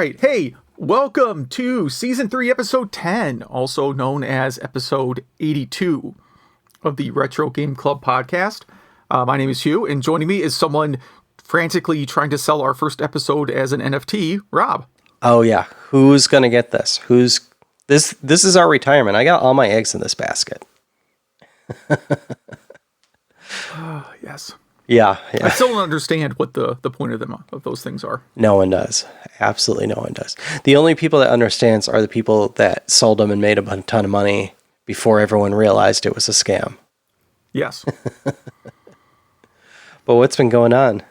right. Hey, welcome to Season 3, Episode 10, also known as Episode 82 of the Retro Game Club podcast. My name is Hugh, and joining me is someone frantically trying to sell our first episode as an NFT, Rob. Oh, yeah. Who's going to get this? This is our retirement. I got all my eggs in this basket. Yes. Yeah. I still don't understand what the point of those things are. No one does. Absolutely no one does. The only people that understands are the people that sold them and made a ton of money before everyone realized it was a scam. Yes. But what's been going on?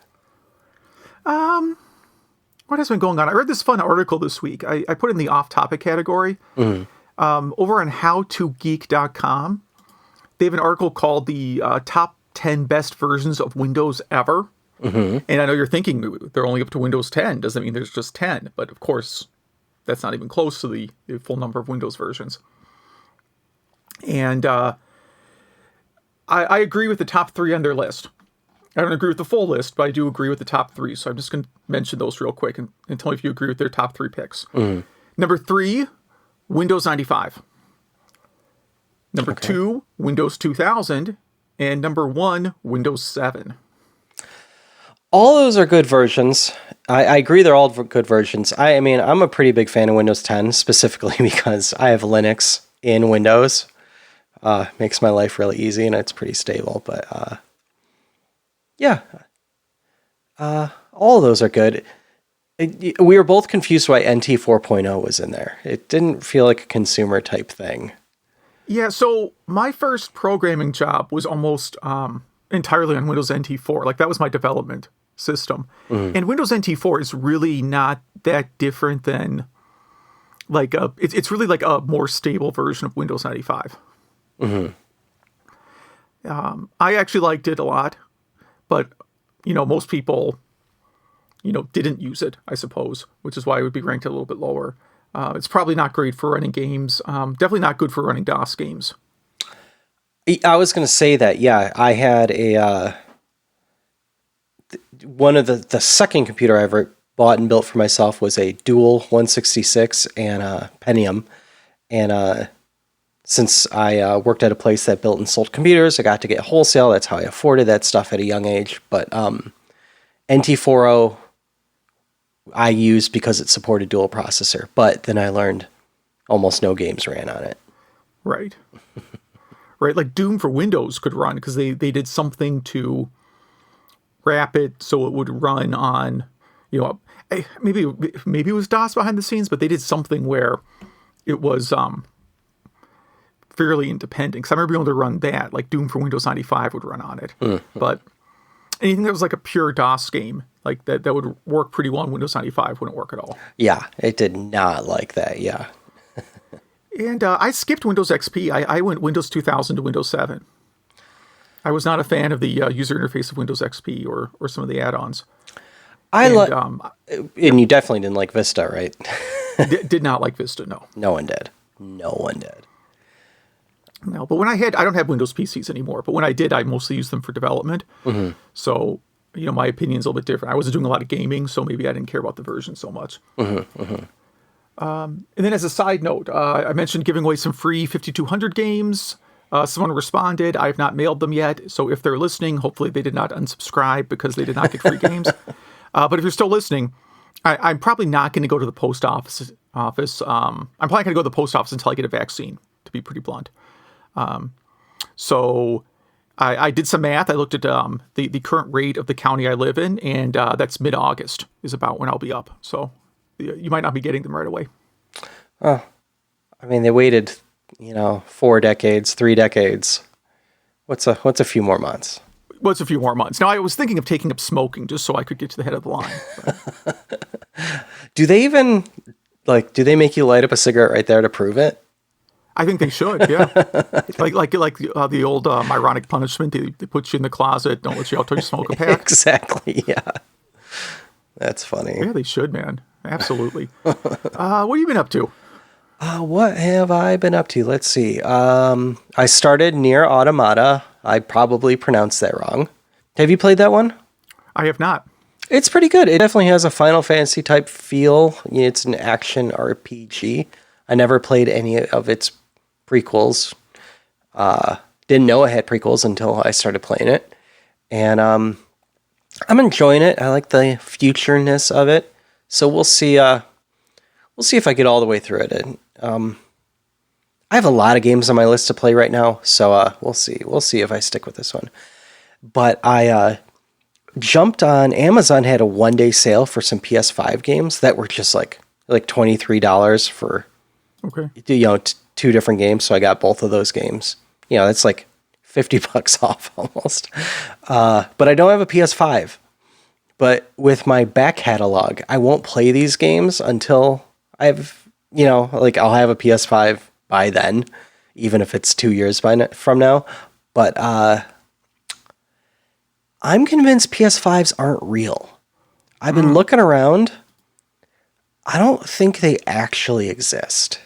What has been going on? I read this fun article this week. I put it in the off-topic category. Over on howtogeek.com, they have an article called the Top 10 Best Versions of Windows Ever. And I know you're thinking they're only up to Windows 10. Doesn't mean there's just 10. But of course, that's not even close to the full number of Windows versions. And I agree with the top 3 on their list. I don't agree with the full list, but I do agree with the top 3. So I'm just going to mention those real quick and tell me if you agree with their top 3 picks. Number 3, Windows 95. Number 2, Windows 2000. And number 1, Windows 7. All those are good versions. I agree they're all good versions. I mean, I'm a pretty big fan of Windows 10, specifically because I have Linux in Windows. Makes my life really easy, and it's pretty stable. But yeah, all of those are good. We were both confused why NT 4.0 was in there. It didn't feel like a consumer type thing. Yeah, so my first programming job was almost entirely on Windows NT 4. Like, that was my development system. And Windows NT 4 is really not that different than, like, it's really like a more stable version of Windows 95. I actually liked it a lot, but, most people, didn't use it, I suppose, which is why it would be ranked a little bit lower. It's probably not great for running games. Definitely not good for running DOS games. I was going to say that, yeah. I had one of the second computer I ever bought and built for myself was a dual 166 and a Pentium. And since I worked at a place that built and sold computers, I got to get wholesale. That's how I afforded that stuff at a young age. But NT40 I used because it supported dual processor, but then I learned almost no games ran on it. Right. Right. Like Doom for Windows could run because they did something to wrap it so it would run on, maybe it was DOS behind the scenes, but they did something where it was fairly independent. Because I remember being able to run that, like Doom for Windows 95 would run on it. But anything that was like a pure DOS game, like that would work pretty well on Windows 95 wouldn't work at all. Yeah, it did not like that, yeah. And I skipped Windows XP. I went Windows 2000 to Windows 7. I was not a fan of the user interface of Windows XP or some of the add-ons. And you definitely didn't like Vista, right? Did not like Vista, no. No one did. No one did. No, but I don't have Windows PCs anymore, but when I did, I mostly used them for development. So, my opinion's a little bit different. I wasn't doing a lot of gaming, so maybe I didn't care about the version so much. And then as a side note, I mentioned giving away some free 5200 games. Someone responded. I have not mailed them yet, so if they're listening, hopefully they did not unsubscribe because they did not get free games. But if you're still listening, I'm probably not going to go to the post office. I'm probably going to go to the post office until I get a vaccine, to be pretty blunt. So I did some math. I looked at the current rate of the county I live in, and that's mid-August is about when I'll be up. So you might not be getting them right away. Oh, I mean, they waited, 4 decades, 3 decades. What's a few more months? What's a few more months? Now, I was thinking of taking up smoking just so I could get to the head of the line. Do they even, do they make you light up a cigarette right there to prove it? I think they should, yeah. like the old ironic punishment. They put you in the closet, don't let you out till you smoke a pack. Exactly, yeah. That's funny. Yeah, they should, man. Absolutely. What have you been up to? What have I been up to? Let's see. I started Nier Automata. I probably pronounced that wrong. Have you played that one? I have not. It's pretty good. It definitely has a Final Fantasy type feel. It's an action RPG. I never played any of its prequels. Didn't know it had prequels until I started playing it. And I'm enjoying it. I like the futureness of it. So we'll see if I get all the way through it. And, I have a lot of games on my list to play right now, so we'll see. We'll see if I stick with this one. But I jumped on Amazon, had a one-day sale for some PS5 games that were just like $23 for two different games. So I got both of those games. That's like $50 off almost. But I don't have a PS5. But with my back catalog, I won't play these games until I have, I'll have a PS5 by then, even if it's 2 years from now. But I'm convinced PS5s aren't real. I've been looking around. I don't think they actually exist.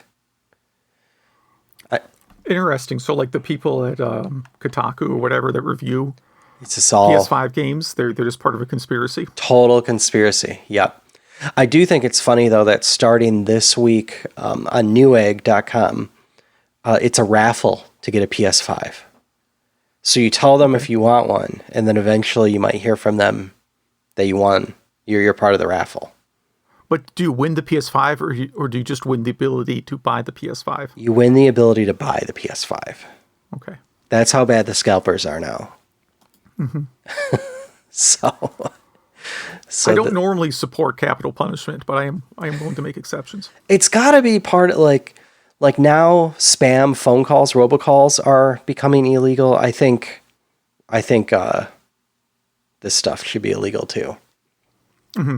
Interesting. So, like the people at Kotaku or whatever that review it's just all PS5 games, they're just part of a conspiracy. Total conspiracy. Yep. I do think it's funny, though, that starting this week on Newegg.com, it's a raffle to get a PS5. So you tell them if you want one, and then eventually you might hear from them that you won. You're part of the raffle. But do you win the PS5, or do you just win the ability to buy the PS5? You win the ability to buy the PS5. Okay. That's how bad the scalpers are now. Mm-hmm. So I don't normally support capital punishment, but I am willing to make exceptions. It's got to be part of like now spam phone calls, robocalls are becoming illegal. I think this stuff should be illegal too. Mm-hmm.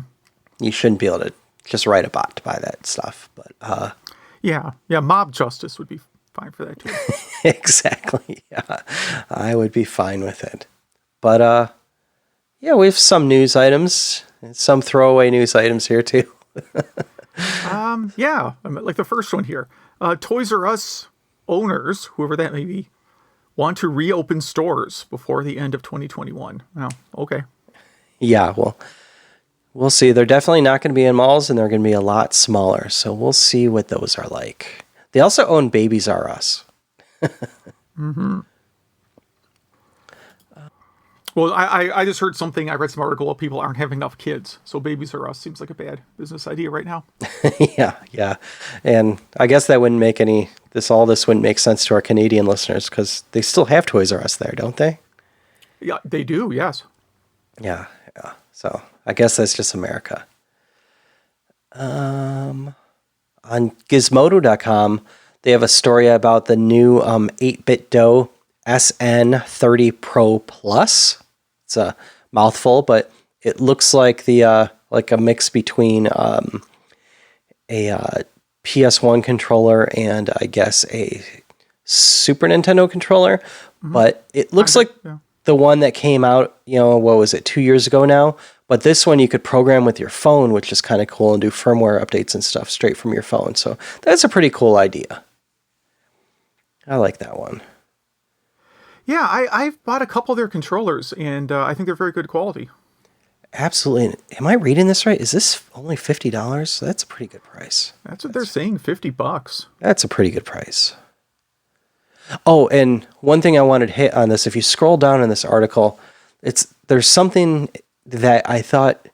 You shouldn't be able to just write a bot to buy that stuff. But yeah, mob justice would be fine for that too. Exactly. Yeah, I would be fine with it. But yeah, we have some news items, some throwaway news items here too. Yeah, like the first one here. Toys R Us owners, whoever that may be, want to reopen stores before the end of 2021. Oh, okay. Yeah, well, we'll see. They're definitely not going to be in malls, and they're going to be a lot smaller. So we'll see what those are like. They also own Babies R Us. Mm-hmm. Well, I just heard something. I read some article of people aren't having enough kids, so Babies R Us seems like a bad business idea right now. Yeah, and I guess that wouldn't make this wouldn't make sense to our Canadian listeners because they still have Toys R Us there, don't they? Yeah, they do. Yes. Yeah. So I guess that's just America. On Gizmodo.com, they have a story about the new 8-bit DOE SN30 Pro Plus. It's a mouthful, but it looks like like a mix between a PS1 controller and I guess a Super Nintendo controller. Mm-hmm. But it looks like the one that came out, what was it, 2 years ago now? But this one you could program with your phone, which is kind of cool, and do firmware updates and stuff straight from your phone. So that's a pretty cool idea. I like that one. Yeah, I've bought a couple of their controllers, and I think they're very good quality. Absolutely. Am I reading this right? Is this only $50? That's a pretty good price. That's what they're saying, $50. That's a pretty good price. Oh, and one thing I wanted to hit on this, if you scroll down in this article, there's something that I thought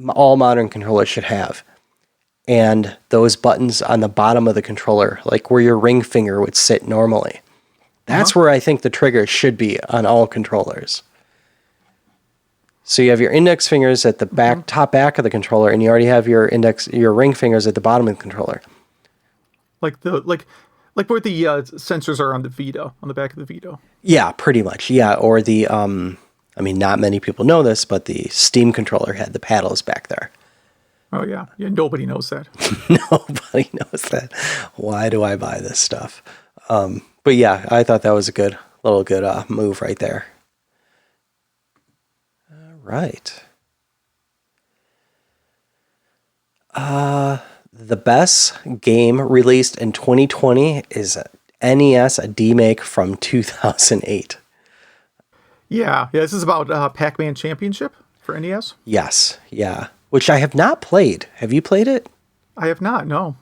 all modern controllers should have. And those buttons on the bottom of the controller, like where your ring finger would sit normally. That's where I think the trigger should be on all controllers. So you have your index fingers at the top back of the controller, and you already have your ring fingers at the bottom of the controller. Like where the sensors are on the Vita, on the back of the Vita. Yeah, pretty much. Yeah, or the not many people know this, but the Steam controller had the paddles back there. Oh yeah, nobody knows that. Nobody knows that. Why do I buy this stuff? But yeah, I thought that was a good move right there. All right. The best game released in 2020 is NES, a demake from 2008. Yeah, this is about Pac-Man Championship. for NES? Yes, yeah. Which I have not played. Have you played it? I have not, no.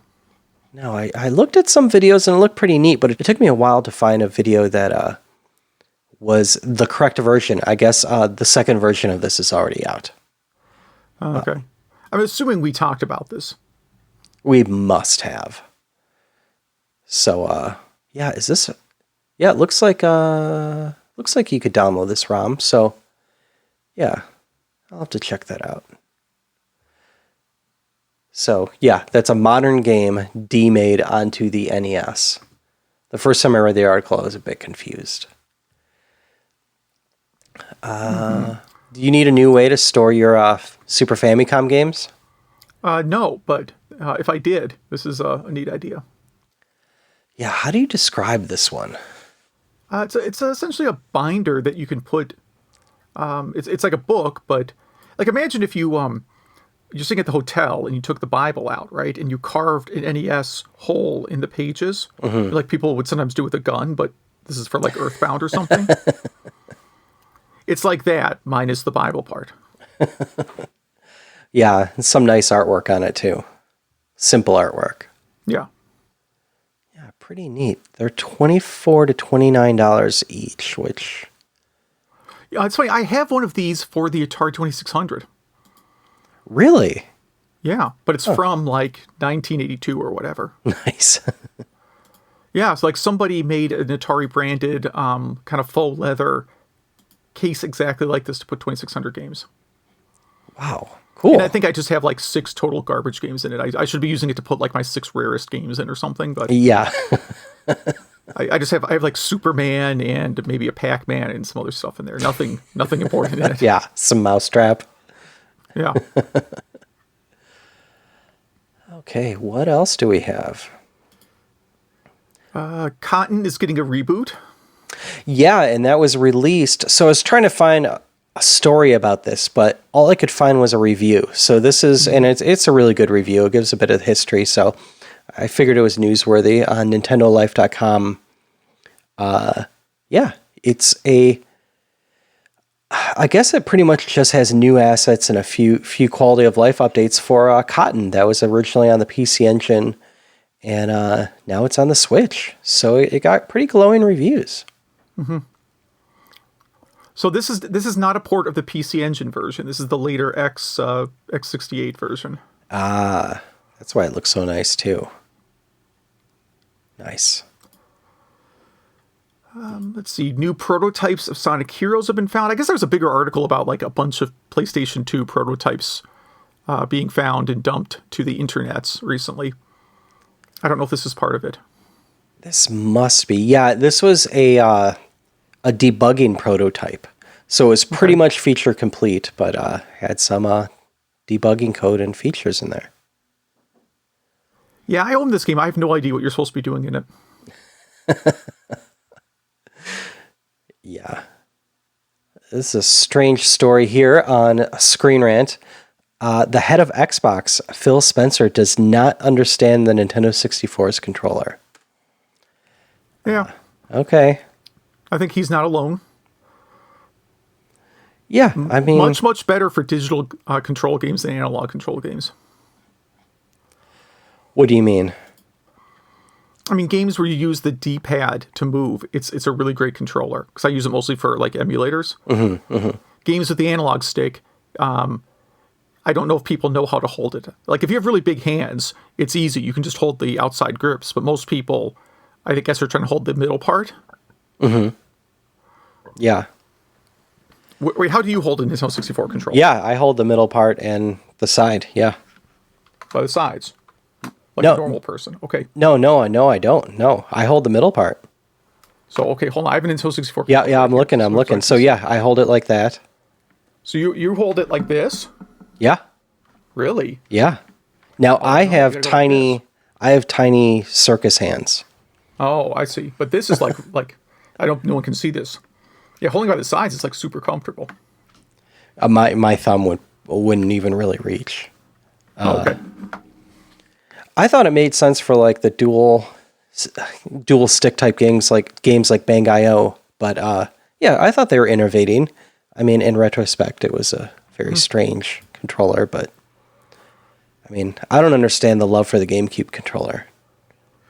No, I looked at some videos and it looked pretty neat, but it took me a while to find a video that was the correct version. I guess the second version of this is already out. Oh, okay. I'm assuming we talked about this. We must have. So, yeah, is this... Yeah, it looks like you could download this ROM, so yeah, I'll have to check that out. So, yeah, that's a modern game demade onto the NES. The first time I read the article, I was a bit confused. Do you need a new way to store your Super Famicom games? No, but if I did, this is a neat idea. Yeah, how do you describe this one? It's essentially a binder that you can put. It's like a book, but like imagine if you're sitting at the hotel and you took the Bible out, right, and you carved an NES hole in the pages, like people would sometimes do with a gun, but this is for like Earthbound or something. It's like that, minus the Bible part. Yeah, some nice artwork on it too. Simple artwork. Yeah. Yeah, pretty neat. They're $24 to $29 each, which... Yeah, it's funny. I have one of these for the Atari 2600. Really? Yeah, but it's from like 1982 or whatever. Nice. Yeah, it's like somebody made an Atari branded kind of faux leather case exactly like this to put 2600 games. Wow. Cool. And I think I just have like 6 total garbage games in it. I should be using it to put like my 6 rarest games in or something, but yeah. I have like Superman and maybe a Pac-Man and some other stuff in there. Nothing important in it. Yeah, some mousetrap. Yeah. Okay, what else do we have? Cotton is getting a reboot. Yeah, and that was released. So I was trying to find a story about this, but all I could find was a review. So this is, and it's a really good review. It gives a bit of history. So I figured it was newsworthy on NintendoLife.com. Yeah, it's I guess it pretty much just has new assets and a few quality of life updates for Cotton. That was originally on the PC Engine, and now it's on the Switch. So it got pretty glowing reviews. Mm-hmm. So this is not a port of the PC Engine version. This is the later X68 version. Ah, that's why it looks so nice too. Nice. Let's see. New prototypes of Sonic Heroes have been found. I guess there was a bigger article about like a bunch of PlayStation 2 prototypes being found and dumped to the internets recently. I don't know if this is part of it. This must be. Yeah, this was a debugging prototype. So it was pretty much feature complete, but had some debugging code and features in there. Yeah, I own this game. I have no idea what you're supposed to be doing in it. Yeah. This is a strange story here on Screen Rant. The head of Xbox, Phil Spencer, does not understand the Nintendo 64's controller. Yeah. Okay. I think he's not alone. Yeah, I mean... Much better for digital control games than analog control games. What do you mean? I mean, games where you use the D-pad to move, it's a really great controller. Because I use it mostly for, like, emulators. Mm-hmm, mm-hmm. Games with the analog stick, I don't know if people know how to hold it. Like, if you have really big hands, it's easy. You can just hold the outside grips. But most people, I guess, are trying to hold the middle part. Mm-hmm. Yeah. Wait, how do you hold a Nintendo 64 controller? Yeah, I hold the middle part and the side, yeah. By the sides? Like No. a normal person. Okay. No, I don't. No, I hold the middle part. So, okay, hold on. I have an Nintendo 64 Yeah, controller I'm right looking. here. So, yeah, I hold it like that. So you hold it like this? Yeah. Really? Yeah. Now, I no, have you gotta go like tiny circus hands. Oh, I see. But this is like no one can see this. Yeah, holding by the sides, it's like super comfortable. My thumb wouldn't even really reach. Okay. I thought it made sense for like the dual stick type games like Bang.io, but yeah, I thought they were innovating. I mean, in retrospect, it was a very strange controller, but I mean, I don't understand the love for the GameCube controller.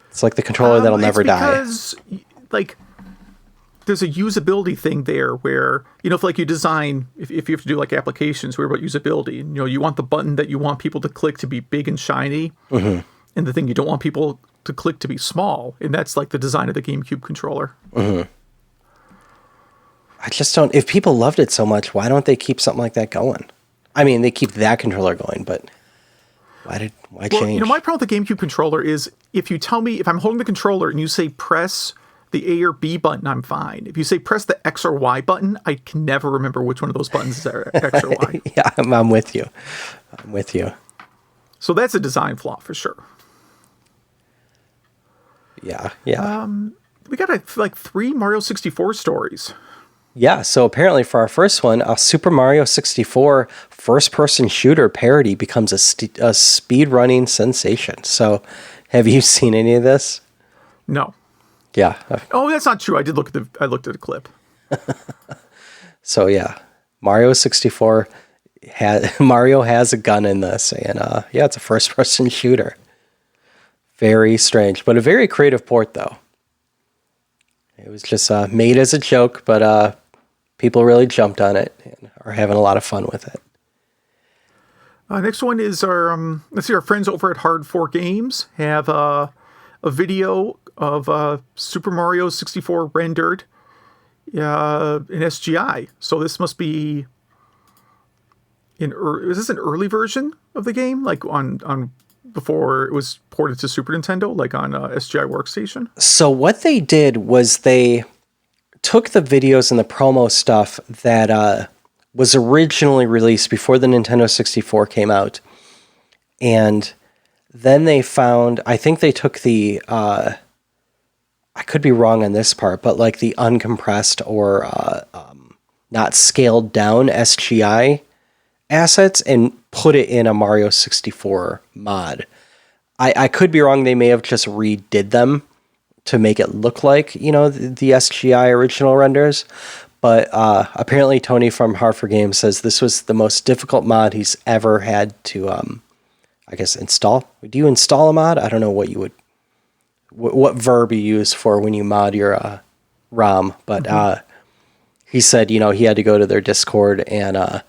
It's like the controller that'll never die. Because, like, there's a usability thing there where, if like you design, if you have to do like applications where about usability, you want the button that you want people to click to be big and shiny, and the thing you don't want people to click to be small, and that's like the design of the GameCube controller. I just don't. If people loved it so much, why don't they keep something like that going? I mean, they keep that controller going, but why change? My problem with the GameCube controller is if you tell me if I'm holding the controller and you say press the A or B button, I'm fine. If you say press the X or Y button, I can never remember which one of those buttons is X or Y. Yeah, I'm with you. So that's a design flaw for sure. Yeah. We got like 3 Mario 64 stories. Yeah, so apparently for our first one, a Super Mario 64 first-person shooter parody becomes a speedrunning sensation. So have you seen any of this? No. Yeah. Oh, that's not true. I looked at a clip. So yeah, Mario 64 Mario has a gun in this, and it's a first-person shooter. Very strange, but a very creative port though. It was just made as a joke, but people really jumped on it and are having a lot of fun with it. Next one is our friends over at Hard 4 Games have a video of Super Mario 64 rendered in SGI. So this must be is this an early version of the game, like on before it was ported to Super Nintendo, like on SGI Workstation? So what they did was they took the videos and the promo stuff that was originally released before the Nintendo 64 came out, and then they found, I think they took the, I could be wrong on this part, but like the uncompressed or not scaled down SGI assets and put it in a Mario 64 mod. I could be wrong. They may have just redid them to make it look like, the SGI original renders. But apparently Tony from Hard 4 Games says this was the most difficult mod he's ever had to, I guess, install. Do you install a mod? I don't know what verb you use for when you mod your ROM. But he said, he had to go to their Discord and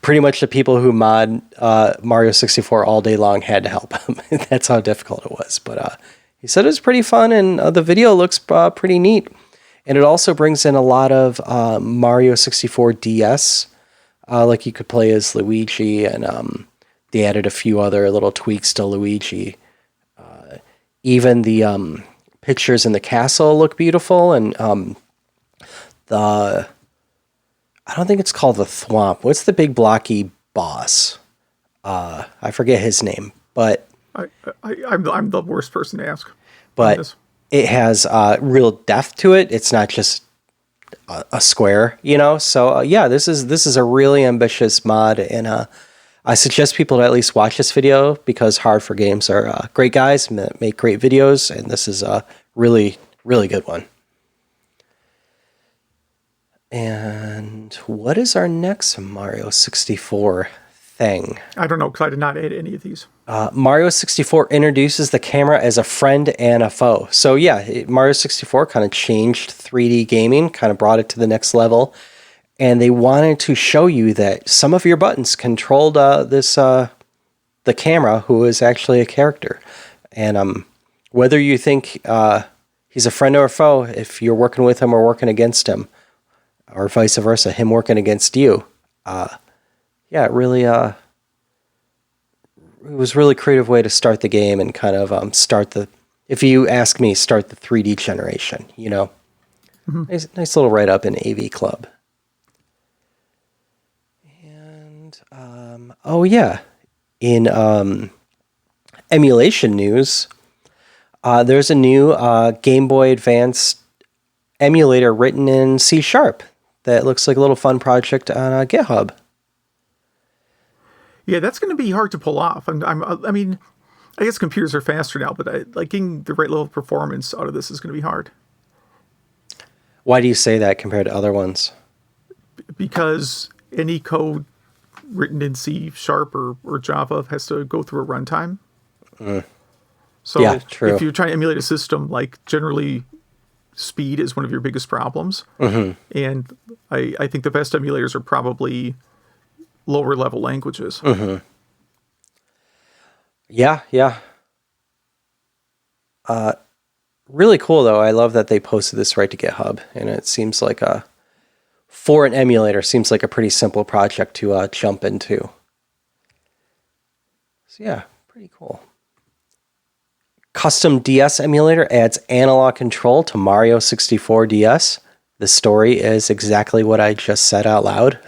pretty much the people who mod Mario 64 all day long had to help him. That's how difficult it was. But he said it was pretty fun, and the video looks pretty neat. And it also brings in a lot of Mario 64 DS, like you could play as Luigi, and they added a few other little tweaks to Luigi. Even the pictures in the castle look beautiful, and I don't think it's called the Thwomp. What's the big blocky boss? I forget his name, but I'm the worst person to ask. But it has real depth to it. It's not just a square, So this is a really ambitious mod, and I suggest people to at least watch this video because Hard 4 Games are great guys, make great videos, and this is a really, really good one. And what is our next Mario 64 thing? I don't know, because I did not add any of these. Mario 64 introduces the camera as a friend and a foe. So yeah, Mario 64 kind of changed 3D gaming, kind of brought it to the next level. And they wanted to show you that some of your buttons controlled the camera, who is actually a character. And whether you think he's a friend or a foe, if you're working with him or working against him, or vice versa, him working against you. It really, it was a really creative way to start the game and kind of if you ask me, start the 3D generation, Mm-hmm. Nice little write-up in AV Club. And, in emulation news, there's a new Game Boy Advance emulator written in C# that looks like a little fun project on GitHub. Yeah, that's going to be hard to pull off. I mean, I guess computers are faster now, but getting the right level of performance out of this is going to be hard. Why do you say that compared to other ones? Because any code written in C# or Java has to go through a runtime. So Yeah, true. if you're trying to emulate a system, like generally speed is one of your biggest problems. And I think the best emulators are probably lower level languages. Yeah. Really cool, though. I love that they posted this right to GitHub, and it seems like for an emulator, seems like a pretty simple project to jump into. So yeah, pretty cool. Custom DS emulator adds analog control to Mario 64 DS. The story is exactly what I just said out loud.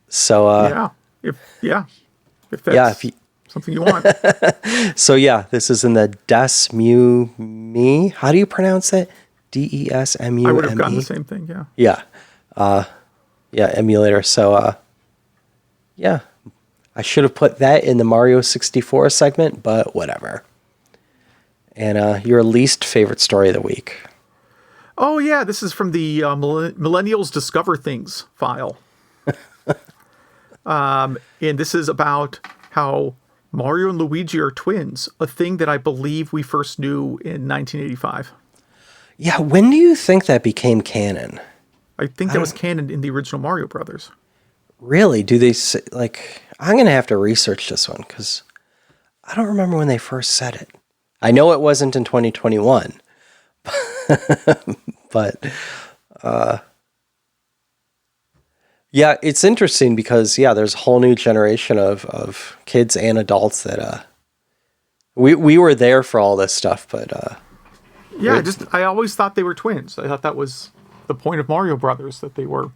So if that's something you want. So yeah, this is in the DESMUME. How do you pronounce it? DESMUME. I would have gotten the same thing. Yeah. Emulator. So yeah, I should have put that in the Mario 64 segment, but whatever. And your least favorite story of the week. Oh yeah, this is from the Millennials Discover Things file. And this is about how Mario and Luigi are twins, a thing that I believe we first knew in 1985. Yeah, when do you think that became canon? I think that was canon in the original Mario Brothers. Really? Do they say, like, I'm going to have to research this one because I don't remember when they first said it. I know it wasn't in 2021, but yeah, it's interesting because, there's a whole new generation of kids and adults that we were there for all this stuff, but I always thought they were twins. I thought that was the point of Mario Brothers, that they were.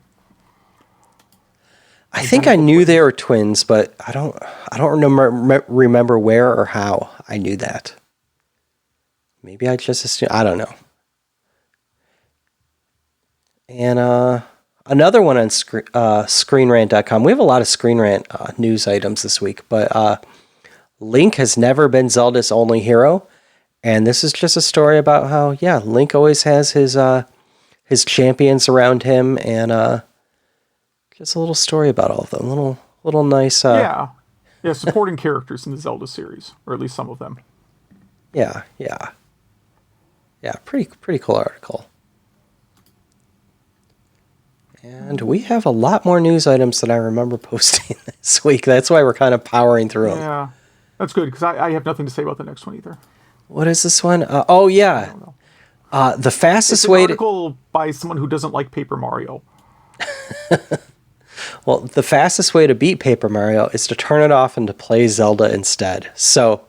I think I knew they were twins, but I don't remember where or how I knew that. Maybe I just assumed, I don't know. And another one on ScreenRant.com. We have a lot of Screen Rant news items this week, but Link has never been Zelda's only hero. And this is just a story about how, Link always has his champions around him, and just a little story about all of them. Little nice. Supporting characters in the Zelda series, or at least some of them. Yeah. Pretty cool article. And we have a lot more news items than I remember posting this week. That's why we're kind of powering through them. Yeah, that's good, because I have nothing to say about the next one either. What is this one? The fastest it's an way article by someone who doesn't like Paper Mario. Well, the fastest way to beat Paper Mario is to turn it off and to play Zelda instead. So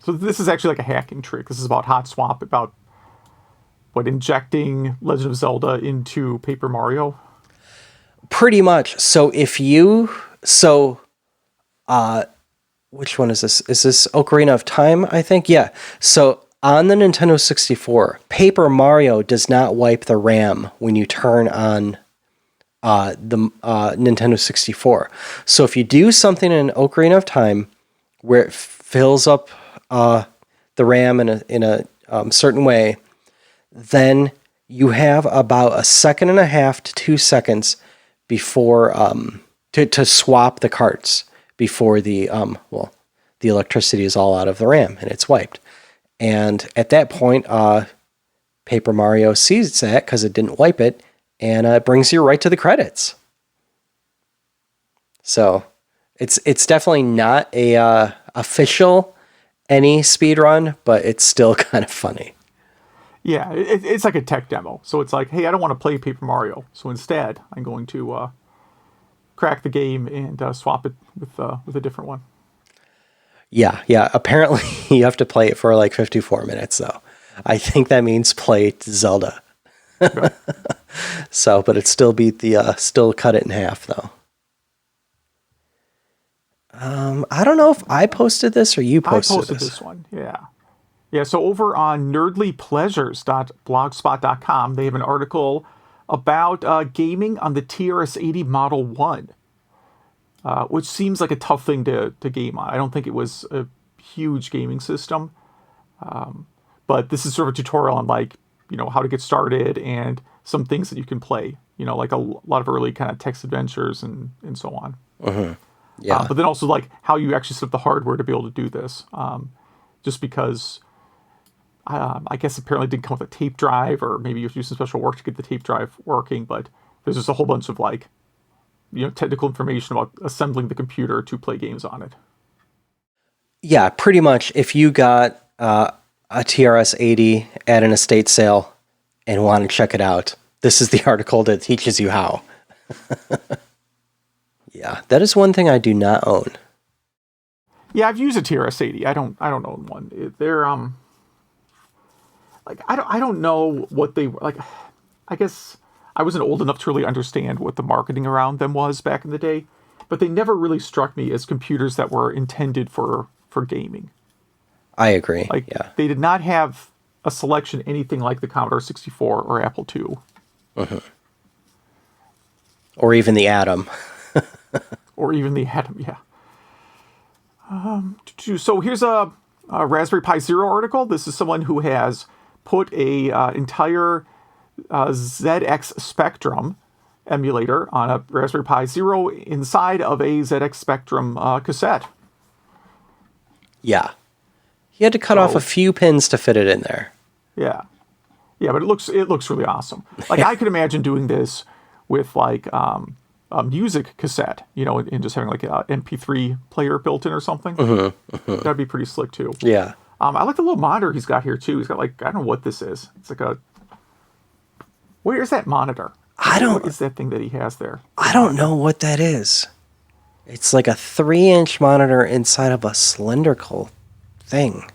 this is actually like a hacking trick. This is about hot swap, about injecting Legend of Zelda into Paper Mario. Pretty much. So which one is this? Is this Ocarina of Time, I think? Yeah. So on the Nintendo 64, Paper Mario does not wipe the RAM when you turn on the Nintendo 64. So if you do something in Ocarina of Time where it fills up the RAM in a certain way, then you have about 1.5 to 2 seconds before to swap the carts before the electricity is all out of the RAM and it's wiped. And at that point, Paper Mario sees that because it didn't wipe it, and it brings you right to the credits. So it's definitely not a official any speedrun, but it's still kind of funny. Yeah, it's like a tech demo. So it's like, hey, I don't want to play Paper Mario, so instead I'm going to crack the game and swap it with a different one. Yeah. Apparently you have to play it for like 54 minutes, though. I think that means play Zelda. Okay. So, but it still beat still cut it in half, though. I don't know if I posted this or you posted this. I posted this one, yeah. Yeah, so over on nerdlypleasures.blogspot.com, they have an article about gaming on the TRS-80 Model 1, which seems like a tough thing to game on. I don't think it was a huge gaming system, but this is sort of a tutorial on how to get started and some things that you can play like a lot of early kind of text adventures and so on. Yeah. But then also like how you actually set up the hardware to be able to do this. Just because I guess apparently it didn't come with a tape drive, or maybe you have to do some special work to get the tape drive working, but there's just a whole bunch of like, technical information about assembling the computer to play games on it. Yeah, pretty much. If you got a TRS-80 at an estate sale and want to check it out, this is the article that teaches you how. Yeah, that is one thing I do not own. Yeah, I've used a TRS-80. I don't own one. They're like I don't know what they like. I guess I wasn't old enough to really understand what the marketing around them was back in the day, but they never really struck me as computers that were intended for gaming. I agree. Like, yeah. they did not have a selection anything like the Commodore 64 or Apple II. Or even the Atom. Or even the Atom, yeah. So here's a Raspberry Pi Zero article. This is someone who has put a entire ZX Spectrum emulator on a Raspberry Pi Zero inside of a ZX Spectrum cassette. Yeah. He had to cut off a few pins to fit it in there. Yeah. Yeah, but it looks really awesome. Like, I could imagine doing this with like a music cassette, and just having like an MP3 player built in or something. That'd be pretty slick too. Yeah. I like the little monitor he's got here too. He's got like, I don't know what this is. It's like where's that monitor? What is that thing that he has there? I don't know what that is. It's like a 3-inch monitor inside of a cylindrical thing.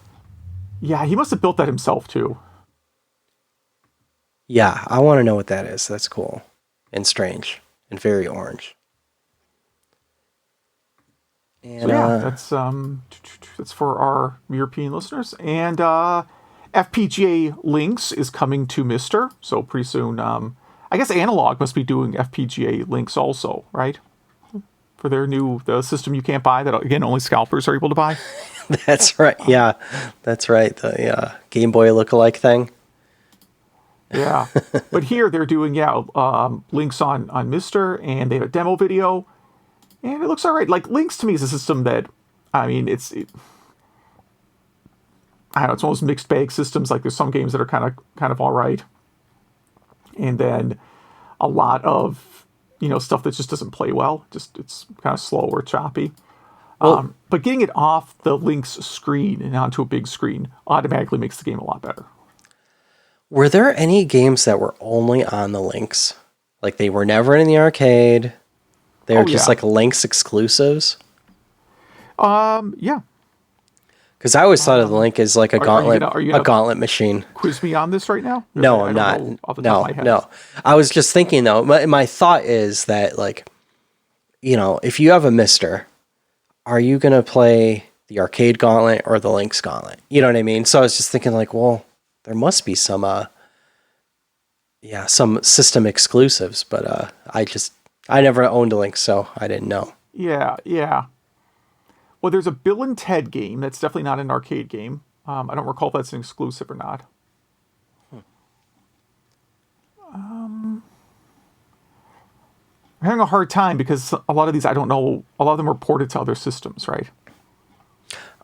Yeah, he must have built that himself too. Yeah, I want to know what that is. That's cool and strange and very orange. And so yeah, that's for our European listeners. And FPGA Lynx is coming to Mister. So pretty soon, I guess Analog must be doing FPGA Lynx also, right? For their the system you can't buy that, again, only scalpers are able to buy. That's right. Yeah, that's right. The Game Boy lookalike thing. Yeah, but here they're doing Lynx on Mister, and they have a demo video, and it looks all right. Like, Lynx to me is a system that, I mean, I don't know, it's one of those mixed bag systems. Like, there's some games that are kind of all right, and then a lot of stuff that just doesn't play well. Just it's kind of slow or choppy. Well, but getting it off the Lynx screen and onto a big screen automatically makes the game a lot better. Were there any games that were only on the Lynx? Like, they were never in the arcade? They were just like Lynx exclusives? Yeah. Because I always thought of the Lynx as like a gauntlet machine. Quiz me on this right now? No, I'm not. No. I was just thinking, though, my thought is that, like, if you have a Mister, are you going to play the arcade gauntlet or the Lynx gauntlet? You know what I mean? So I was just thinking, like, well, there must be some system exclusives, but I never owned a Lynx, so I didn't know. Yeah. Well, there's a Bill and Ted game that's definitely not an arcade game. I don't recall if that's an exclusive or not. I'm having a hard time because a lot of these, I don't know, a lot of them are ported to other systems, right?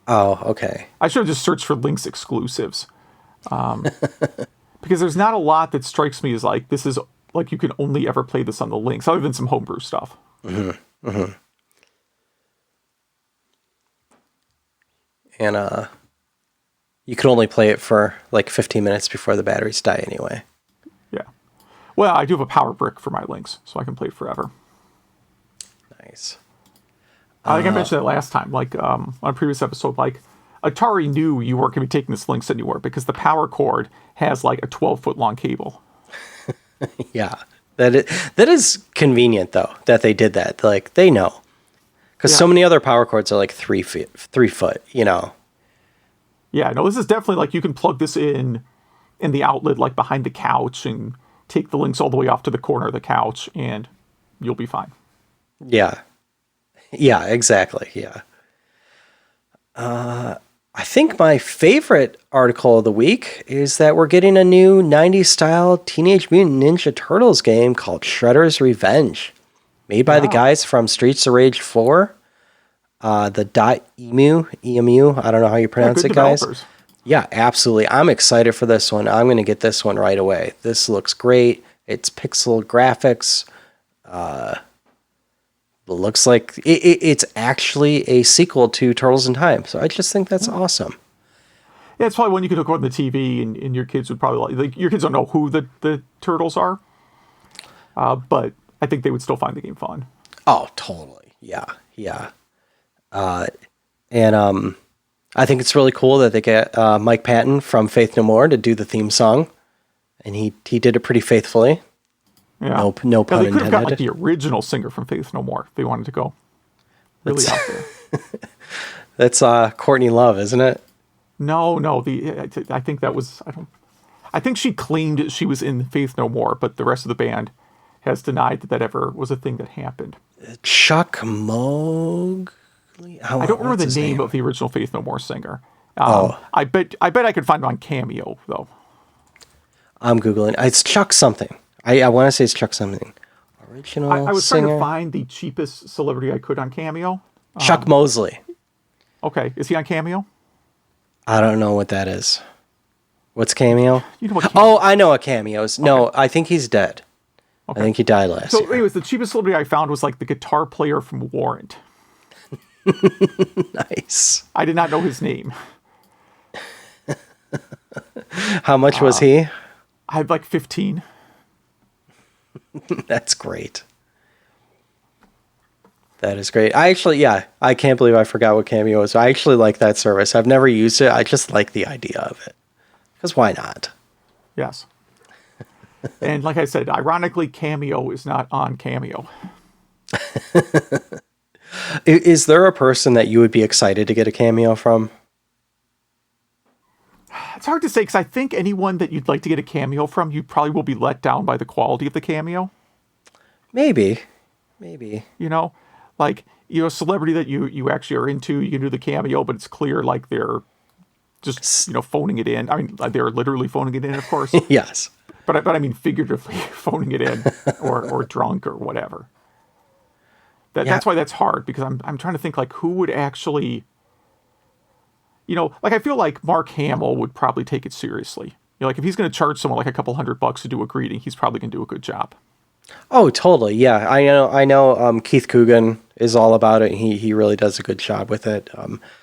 Oh, okay. I should have just searched for Lynx exclusives. Because there's not a lot that strikes me as like, this is like, you can only ever play this on the Lynx, other than some homebrew stuff. And you can only play it for like 15 minutes before the batteries die anyway. Yeah. Well, I do have a power brick for my Lynx, so I can play it forever. Nice. I think I mentioned that last time, like on a previous episode, like Atari knew you weren't going to be taking this Lynx anywhere because the power cord has like a 12-foot long cable. Yeah. That is convenient, though, that they did that. Like, they know. Because so many other power cords are like 3 foot, Yeah, no, this is definitely like you can plug this in the outlet, like behind the couch, and take the Lynx all the way off to the corner of the couch, and you'll be fine. Yeah. Yeah, exactly. Yeah. I I think my favorite article of the week is that we're getting a new 90s style Teenage Mutant Ninja Turtles game called Shredder's Revenge, made by the guys from Streets of Rage 4. The .emu, I don't know how you pronounce it, guys. Developers. Yeah, absolutely. I'm excited for this one. I'm going to get this one right away. This looks great. It's pixel graphics. Looks like it's actually a sequel to Turtles in Time. So I just think that's awesome. Yeah, it's probably one you could hook on the TV, and your kids would probably like. Your kids don't know who the turtles are, but I think they would still find the game fun. Oh, totally. Yeah. And I think it's really cool that they get Mike Patton from Faith No More to do the theme song, and he did it pretty faithfully. Yeah. No pun they intended. could have got like the original singer from Faith No More if they wanted to go really out there. That's Courtney Love, isn't it? No. I think that was I think she claimed she was in Faith No More, but the rest of the band has denied that ever was a thing that happened. Chuck Mowgli. I don't remember the name of the original Faith No More singer. I bet I could find him on Cameo though. I'm googling. It's Chuck something. I want to say it's Chuck something. Original I was singer. trying to find the cheapest celebrity I could on Cameo. Chuck Mosley. Okay, is he on Cameo? I don't know what that is. What's Cameo? You know what Cameo Oh, I know what Cameo is. No, Okay. I think he's dead. Okay. I think he died last So year. anyways, the cheapest celebrity I found was like the guitar player from Warrant. Nice. I did not know his name. How much was he? I had like 15. That's great. That is great. I can't believe I forgot what Cameo is. I actually like that service. I've never used it. I just like the idea of it. Because why not? Yes. And like I said, ironically, Cameo is not on Cameo. Is there a person that you would be excited to get a Cameo from? It's hard to say because I think anyone that you'd like to get a Cameo from, you probably will be let down by the quality of the Cameo. Maybe. You know, like, you know, a celebrity that you actually are into, you can do the Cameo, but it's clear like they're just, you know, phoning it in. I mean, they're literally phoning it in, of course. Yes. But I mean figuratively phoning it in or drunk or whatever. That's why that's hard, because I'm trying to think like who would actually, you know, like I feel like Mark Hamill would probably take it seriously. You know, like if he's going to charge someone like a couple $100 to do a greeting, he's probably going to do a good job. Oh, totally. Yeah, I know. Keith Coogan is all about it. He really does a good job with it.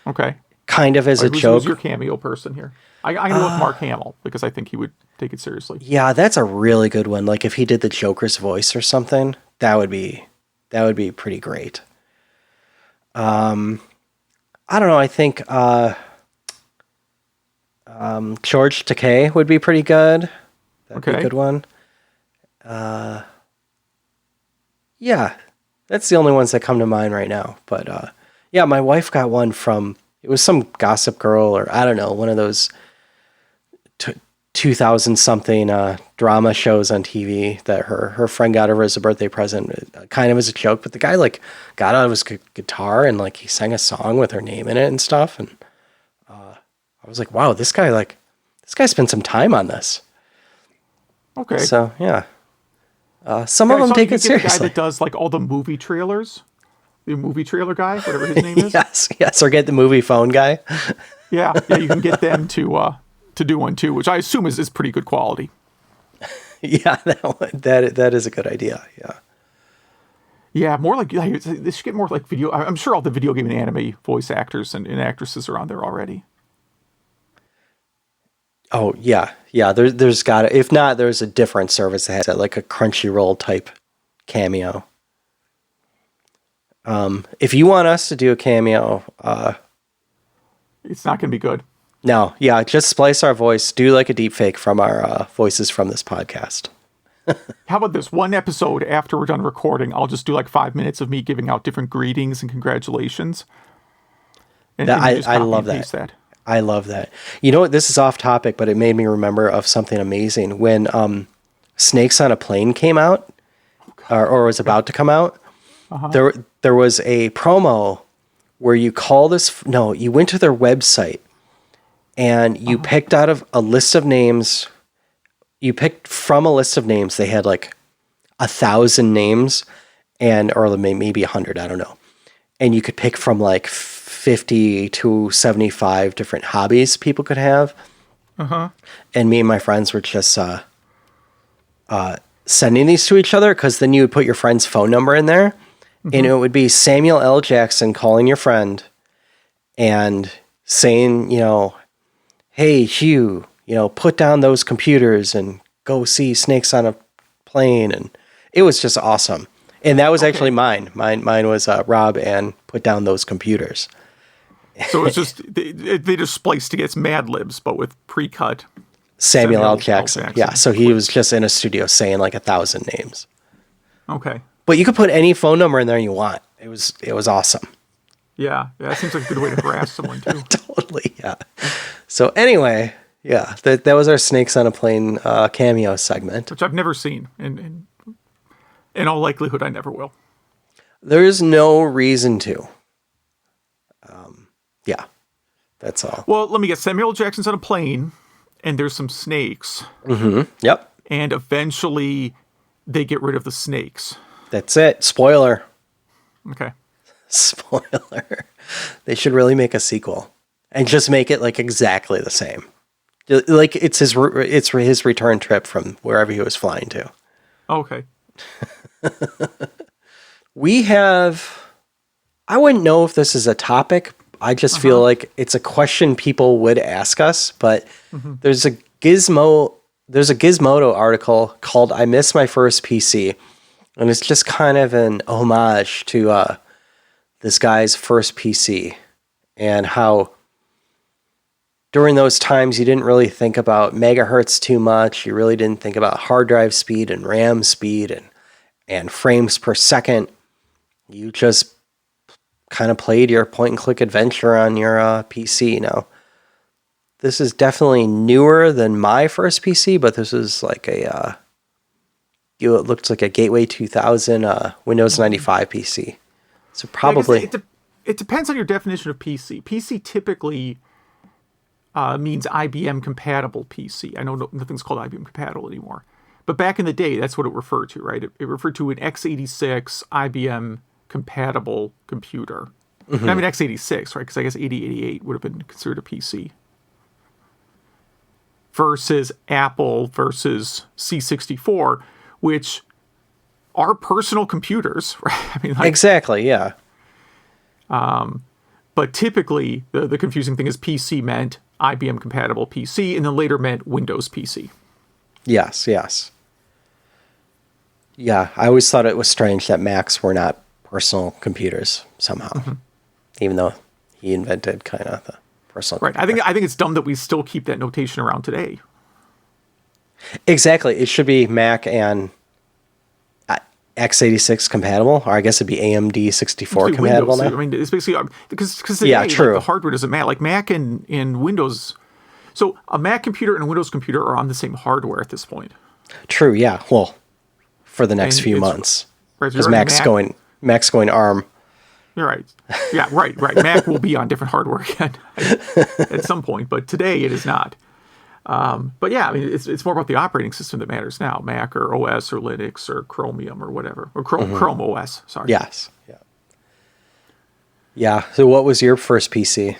Okay. Kind of as a joke. Who's your Cameo person here? I'm going to go with Mark Hamill because I think he would take it seriously. Yeah, that's a really good one. Like if he did the Joker's voice or something, that would be pretty great. I don't know. I think George Takei would be pretty good. That'd be a good one. Yeah, that's the only ones that come to mind right now. But yeah, my wife got one from, it was some Gossip Girl or I don't know, one of those 2000-something drama shows on TV that her friend got her as a birthday present, kind of as a joke. But the guy like got out of his guitar and like he sang a song with her name in it and stuff. And I was like, wow, this guy spent some time on this. Okay. So yeah, some of them take it seriously. The guy that does like all the movie trailers, the movie trailer guy, whatever his name is. yes, or get the movie phone guy. yeah, you can get them to do one too, which I assume is pretty good quality. Yeah, that is a good idea. Yeah. Yeah, more like they should get more like video. I'm sure all the video game and anime voice actors and actresses are on there already. Oh yeah. There's got to, if not, there's a different service that has that, like a Crunchyroll type Cameo. If you want us to do a Cameo, it's not going to be good. No, yeah, just splice our voice, do like a deep fake from our voices from this podcast. How about this? One episode after we're done recording, I'll just do like 5 minutes of me giving out different greetings and congratulations. And I love that. I love that. You know what? This is off topic, but it made me remember of something amazing. When Snakes on a Plane came out, or was about to come out, there was a promo where you call this. No, you went to their website and you picked out of a list of names. You picked from a list of names. They had like 1,000 names, or maybe 100. I don't know. And you could pick from like 50 to 75 different hobbies people could have. And me and my friends were just sending these to each other, because then you would put your friend's phone number in there, and it would be Samuel L. Jackson calling your friend and saying, hey, Hugh, put down those computers and go see Snakes on a Plane. And it was just awesome. And that was actually mine. Mine was Rob and put down those computers. So it's just, they just spliced to get Mad Libs, but with pre-cut Samuel L. Jackson. Yeah, so he was just in a studio saying like 1,000 names. Okay. But you could put any phone number in there you want. It was awesome. Yeah, that seems like a good way to harass someone too. Totally, yeah. So anyway, yeah, that was our Snakes on a Plane cameo segment. Which I've never seen, and in all likelihood I never will. There's no reason to. Yeah, that's all. Well, let me guess. Samuel L. Jackson's on a plane, and there's some snakes. Yep. And eventually they get rid of the snakes. That's it. Spoiler. Okay. Spoiler. They should really make a sequel and just make it like exactly the same. Like it's his return trip from wherever he was flying to. Okay. I wouldn't know if this is a topic. I just feel like it's a question people would ask us, but there's a Gizmodo article called "I Miss My First PC," and it's just kind of an homage to this guy's first PC and how during those times you didn't really think about megahertz too much. You really didn't think about hard drive speed and RAM speed and frames per second. You just kind of played your point and click adventure on your PC. Now, this is definitely newer than my first PC, but this is like it looks like a Gateway 2000 Windows 95 PC. So probably it depends on your definition of PC. PC typically means IBM compatible PC. I know nothing's called IBM compatible anymore, but back in the day, that's what it referred to, right? It referred to an x86 IBM compatible computer. I mean x86, right? Because I guess 8088 would have been considered a PC. Versus Apple versus C64, which are personal computers, right? I mean, exactly, yeah. But typically, the confusing thing is PC meant IBM compatible PC, and then later meant Windows PC. Yes. Yeah, I always thought it was strange that Macs were not personal computers somehow, even though he invented kind of the personal. Right. Computer. I think it's dumb that we still keep that notation around today. Exactly. It should be Mac and x86 compatible, or I guess it'd be AMD 64 compatible Windows. now. I mean, it's basically because today, true. Like, the hardware doesn't matter. Like Mac and Windows. So a Mac computer and a Windows computer are on the same hardware at this point. True. Yeah. Well, for the next few months, because Mac's going ARM. You're right. Yeah. Right. Mac will be on different hardware again at some point, but today it is not. But yeah, I mean, it's more about the operating system that matters now. Mac or OS or Linux or Chromium or whatever. Or Chrome OS, sorry. Yes. Yeah. So what was your first PC?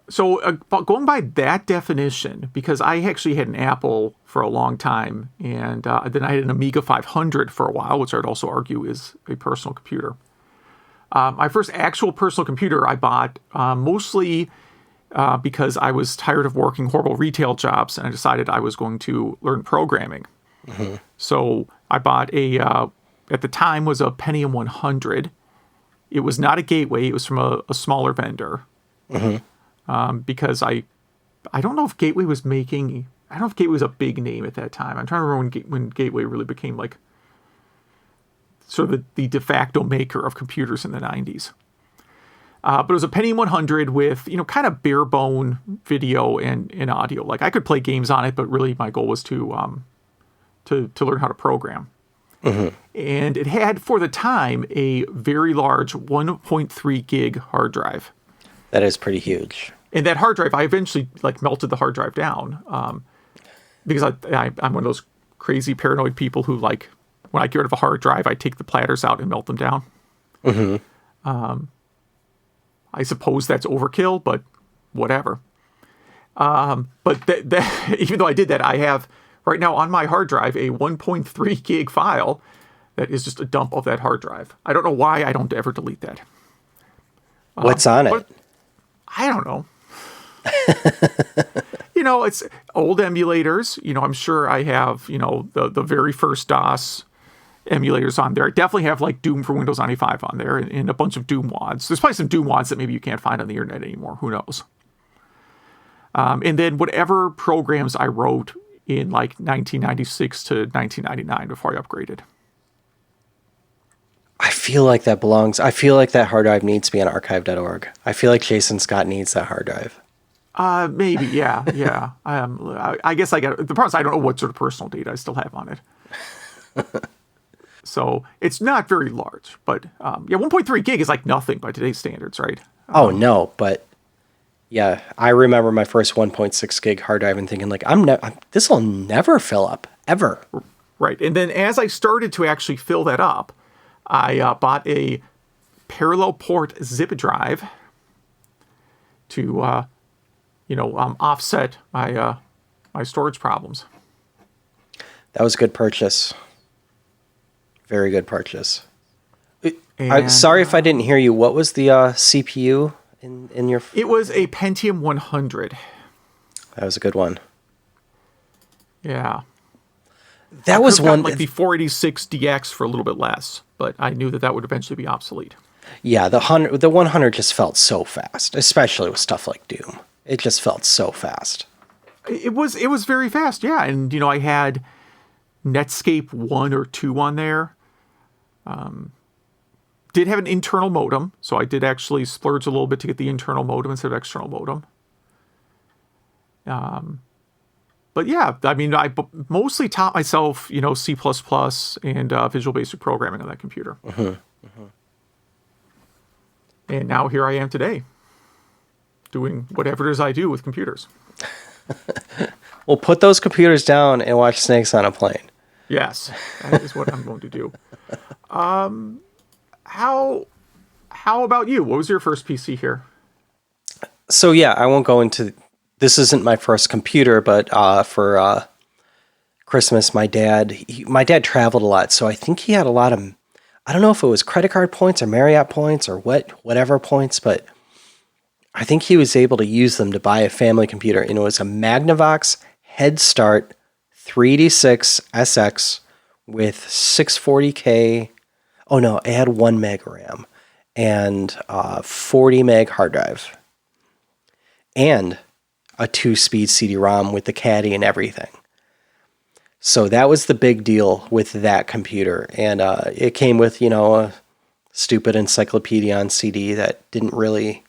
So going by that definition, because I actually had an Apple for a long time, and then I had an Amiga 500 for a while, which I would also argue is a personal computer. My first actual personal computer I bought mostly because I was tired of working horrible retail jobs, and I decided I was going to learn programming. So I bought at the time was a Pentium 100. It was not a Gateway. It was from a smaller vendor. Because I don't know if Gateway was making... I don't know if Gateway was a big name at that time. I'm trying to remember when Gateway really became like sort of the de facto maker of computers in the 90s. But it was a Pentium 100 with, kind of bare bone video and audio. Like I could play games on it, but really my goal was to learn how to program. And it had, for the time, a very large 1.3 gig hard drive. That is pretty huge. And that hard drive, I eventually like melted the hard drive down because I'm one of those crazy paranoid people who like when I get rid of a hard drive, I take the platters out and melt them down. I suppose that's overkill, but whatever. But even though I did that, I have right now on my hard drive a 1.3 gig file that is just a dump of that hard drive. I don't know why I don't ever delete that. What's on it? I don't know. It's old emulators. I'm sure I have, the very first DOS emulators on there. I definitely have like Doom for Windows 95 on there and a bunch of Doom wads. There's probably some Doom wads that maybe you can't find on the internet anymore. Who knows? And then whatever programs I wrote in like 1996 to 1999 before I upgraded. I feel like that belongs. I feel like that hard drive needs to be on archive.org. I feel like Jason Scott needs that hard drive. Maybe, yeah. I guess I got the problem is I don't know what sort of personal data I still have on it. So it's not very large, but 1.3 gig is like nothing by today's standards, right? No, but yeah, I remember my first 1.6 gig hard drive and thinking like, this will never fill up ever. Right, and then as I started to actually fill that up, I bought a parallel port zip drive to offset my my storage problems. That was a good purchase. Very good purchase. Sorry if I didn't hear you. What was the CPU in your? It was a Pentium 100. That was a good one. Yeah. That was one like the 486 DX for a little bit less, but I knew that would eventually be obsolete. Yeah, the 100 just felt so fast, especially with stuff like Doom. It just felt so fast. It was very fast, yeah. And I had Netscape 1 or 2 on there. Did have an internal modem, so I did actually splurge a little bit to get the internal modem instead of external modem. But yeah, I mean, I mostly taught myself, C++ and Visual Basic Programming on that computer. And now here I am today, doing whatever it is I do with computers. Well, put those computers down and watch Snakes on a Plane. Yes, that is what I'm going to do. How about you? What was your first PC here? So yeah, I won't go into. This isn't my first computer, but for Christmas, my dad traveled a lot, so I think he had a lot of. I don't know if it was credit card points or Marriott points or whatever points, but I think he was able to use them to buy a family computer, and it was a Magnavox Head Start 386 SX with 640K. Oh no, it had 1 meg RAM and 40 meg hard drive and a 2-speed CD-ROM with the caddy and everything. So that was the big deal with that computer, and it came with a stupid encyclopedia on CD that didn't really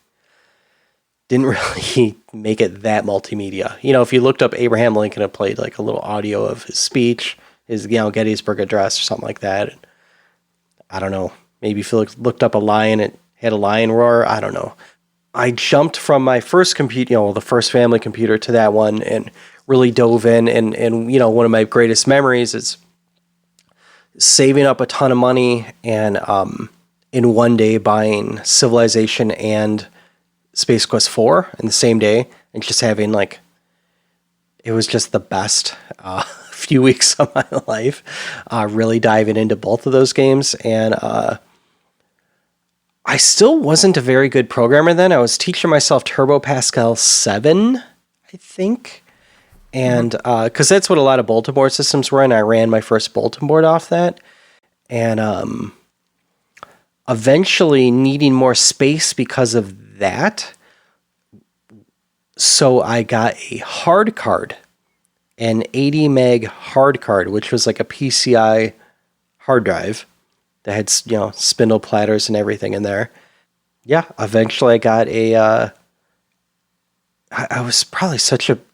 make it that multimedia. If you looked up Abraham Lincoln, it played like a little audio of his speech, his Gettysburg Address or something like that. I don't know. Maybe if you looked up a lion, it had a lion roar. I don't know. I jumped from my first computer, the first family computer, to that one and really dove in. And one of my greatest memories is saving up a ton of money and in one day buying Civilization and Space Quest 4 in the same day and just having it was just the best few weeks of my life, really diving into both of those games. And I still wasn't a very good programmer then. I was teaching myself Turbo Pascal 7, I think. And because that's what a lot of bulletin board systems were, and I ran my first bulletin board off that. And eventually needing more space because of that. So I got a hard card, an 80 meg hard card, which was like a PCI hard drive that had, spindle platters and everything in there. Yeah, eventually I got I was probably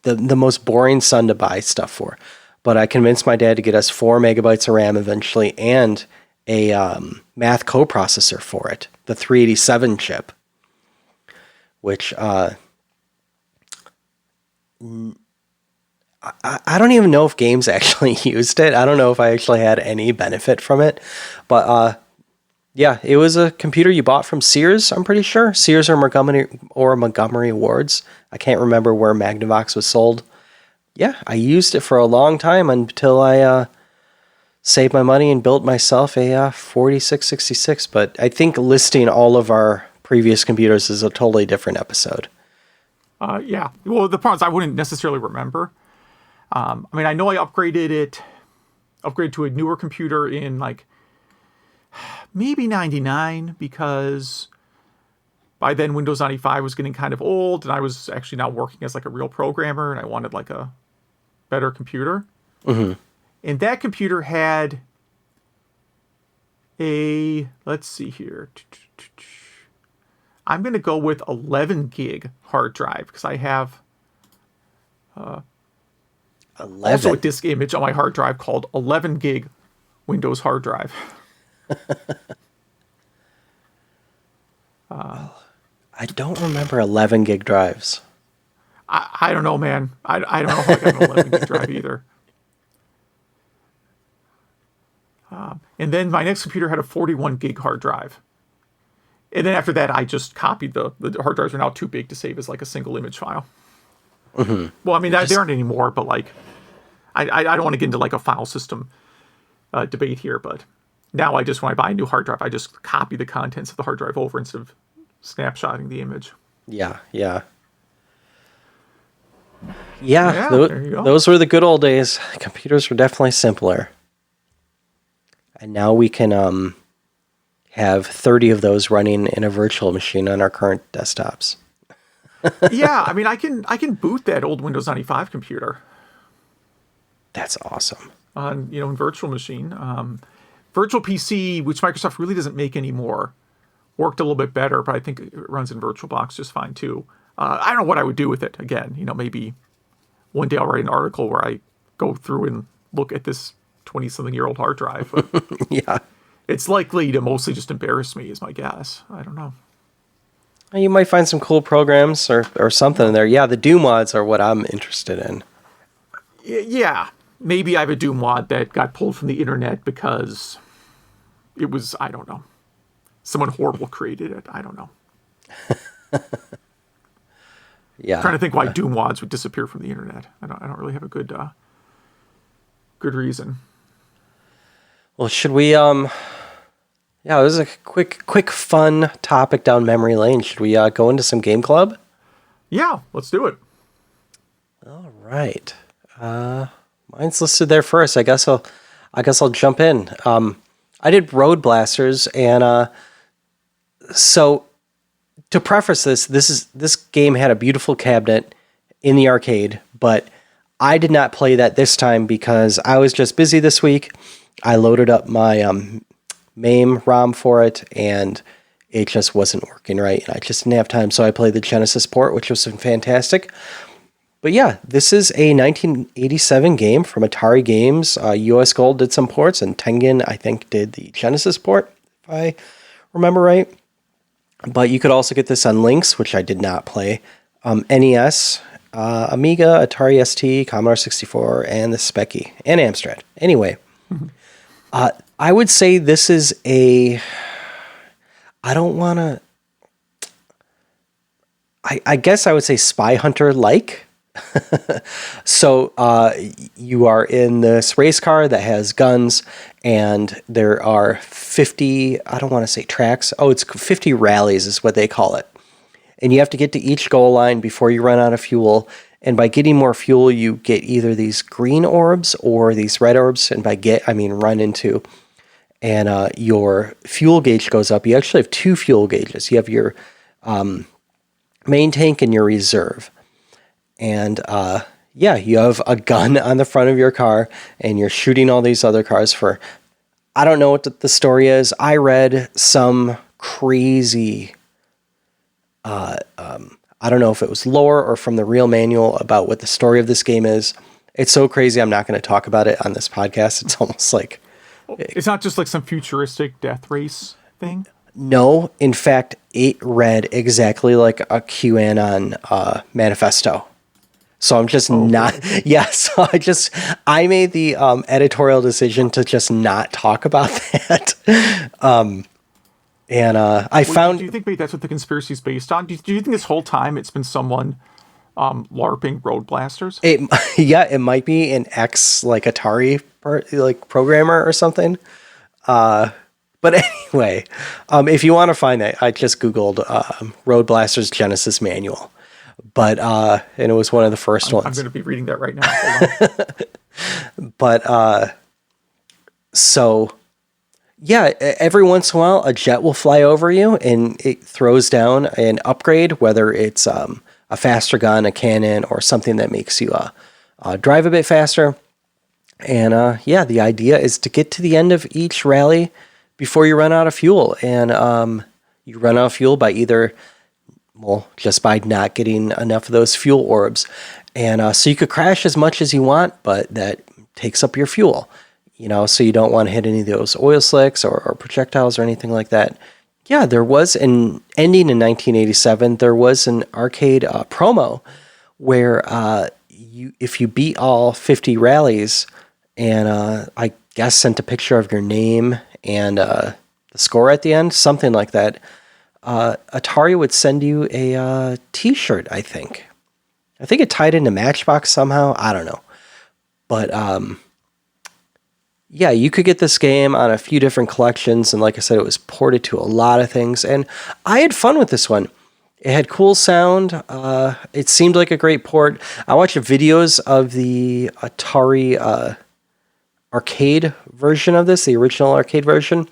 the most boring son to buy stuff for, but I convinced my dad to get us 4 megabytes of RAM eventually and a math coprocessor for it, the 387 chip, which I don't even know if games actually used it. I don't know if I actually had any benefit from it. But yeah, it was a computer you bought from Sears, I'm pretty sure. Sears or Montgomery Wards. I can't remember where Magnavox was sold. Yeah, I used it for a long time until I saved my money and built myself a 4666. But I think listing all of our previous computers is a totally different episode. Yeah. Well, the problem is I wouldn't necessarily remember. I mean, I know I upgraded to a newer computer in like maybe 99 because by then Windows 95 was getting kind of old and I was actually not working as like a real programmer and I wanted like a better computer. Mm-hmm. And that computer had let's see here. I'm going to go with 11 gig hard drive because I have 11. Also a disk image on my hard drive called 11 gig Windows hard drive. I don't remember 11 gig drives. I don't know, man. I don't know if I got an 11 gig drive either. And then my next computer had a 41 gig hard drive. And then after that, I just copied the hard drives are now too big to save as like a single image file. Mm-hmm. Well, I mean, they aren't anymore, but like, I don't want to get into like a file system debate here, but now I just, when I buy a new hard drive, I just copy the contents of the hard drive over instead of snapshotting the image. Yeah. Those were the good old days. Computers were definitely simpler. And now we can have 30 of those running in a virtual machine on our current desktops. Yeah, I mean, I can boot that old Windows 95 computer. That's awesome. On, in virtual machine. Virtual PC, which Microsoft really doesn't make anymore, worked a little bit better, but I think it runs in VirtualBox just fine too. I don't know what I would do with it. Again, maybe one day I'll write an article where I go through and look at this 20-something-year-old hard drive. Yeah. It's likely to mostly just embarrass me, is my guess. I don't know. You might find some cool programs or something in there. Yeah, the Doom mods are what I'm interested in. Yeah. Maybe I have a Doom mod that got pulled from the internet because it was, I don't know. Someone horrible created it. I don't know. Yeah. I'm trying to think why Doom mods would disappear from the internet. I don't really have a good reason. Well, should we yeah, this is a quick fun topic down memory lane. Should we go into some game club? Yeah, let's do it. All right. Mine's listed there first. I guess I'll jump in. I did RoadBlasters, and so to preface this game had a beautiful cabinet in the arcade, but I did not play that this time because I was just busy this week. I loaded up my MAME ROM for it, and it just wasn't working right. I just didn't have time, so I played the Genesis port, which was fantastic. But yeah, this is a 1987 game from Atari Games. US Gold did some ports, and Tengen, I think, did the Genesis port, if I remember right. But you could also get this on Lynx, which I did not play, NES, Amiga, Atari ST, Commodore 64, and the Speccy, and Amstrad. Anyway, I would say this is I guess I would say Spy Hunter-like. So you are in this race car that has guns, and there are 50, I don't want to say tracks. Oh, it's 50 rallies is what they call it. And you have to get to each goal line before you run out of fuel. And by getting more fuel, you get either these green orbs or these red orbs. And by I mean run into. And your fuel gauge goes up. You actually have two fuel gauges. You have your main tank and your reserve. And yeah, you have a gun on the front of your car, and you're shooting all these other cars for, I don't know what the story is. I read some crazy, I don't know if it was lore or from the real manual about what the story of this game is. It's so crazy, I'm not going to talk about it on this podcast. It's almost like... It's not just like some futuristic death race thing? No, in fact, it read exactly like a QAnon manifesto. So I'm just not, really? yeah. So I made the editorial decision to just not talk about that. I Well, do you found think maybe that's what the conspiracy is based on? Do you think this whole time it's been someone LARPing RoadBlasters? it, yeah, it might be an ex like Atari like programmer or something. But anyway, if you want to find that, I just Googled RoadBlasters Genesis Manual. But and it was one of the first I'm ones. going to be reading that right now. Hold on. But so yeah, every once in a while a jet will fly over you and it throws down an upgrade, whether it's a faster gun, a cannon, or something that makes you drive a bit faster. And yeah, the idea is to get to the end of each rally before you run out of fuel. And you run out of fuel by either, well, just by not getting enough of those fuel orbs. And so you could crash as much as you want, but that takes up your fuel. So you don't want to hit any of those oil slicks or projectiles or anything like that. Yeah, there was an ending in 1987. There was an arcade promo where if you beat all 50 rallies and I guess sent a picture of your name and the score at the end, something like that, Atari would send you a T-shirt, I think. I think it tied into Matchbox somehow. I don't know. But yeah, you could get this game on a few different collections. And like I said, it was ported to a lot of things. And I had fun with this one. It had cool sound. It seemed like a great port. I watched videos of the Atari arcade version of this, the original arcade version.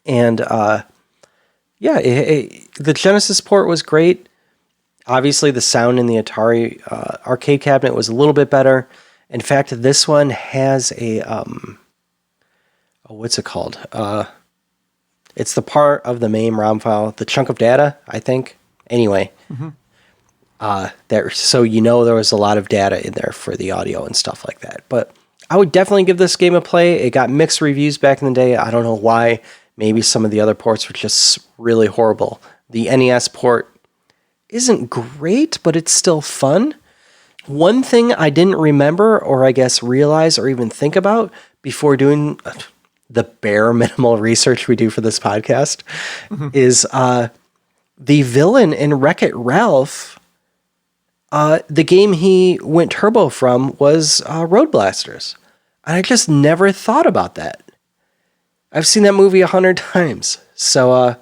And yeah, the Genesis port was great. Obviously, the sound in the Atari arcade cabinet was a little bit better. In fact, this one has a what's it called? It's the part of the main ROM file, the chunk of data, I think. Anyway, so there was a lot of data in there for the audio and stuff like that. But I would definitely give this game a play. It got mixed reviews back in the day. I don't know why. Maybe some of the other ports were just really horrible. The NES port isn't great, but it's still fun. One thing I didn't remember, or I guess realize, or even think about before doing the bare minimal research we do for this podcast is the villain in Wreck-It Ralph. The game he went turbo from was RoadBlasters. And I just never thought about that. I've seen that movie 100 times. So,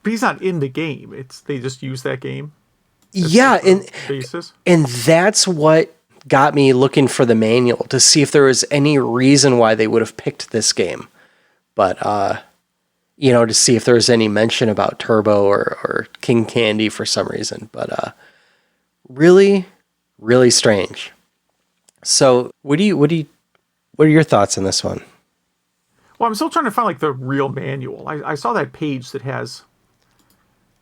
But he's not in the game. They just use that game. Yeah, Basis. And that's what got me looking for the manual to see if there was any reason why they would have picked this game. But, to see if there was any mention about Turbo or King Candy for some reason. But really, really strange. So what are your thoughts on this one? Well, I'm still trying to find the real manual. I saw that page that has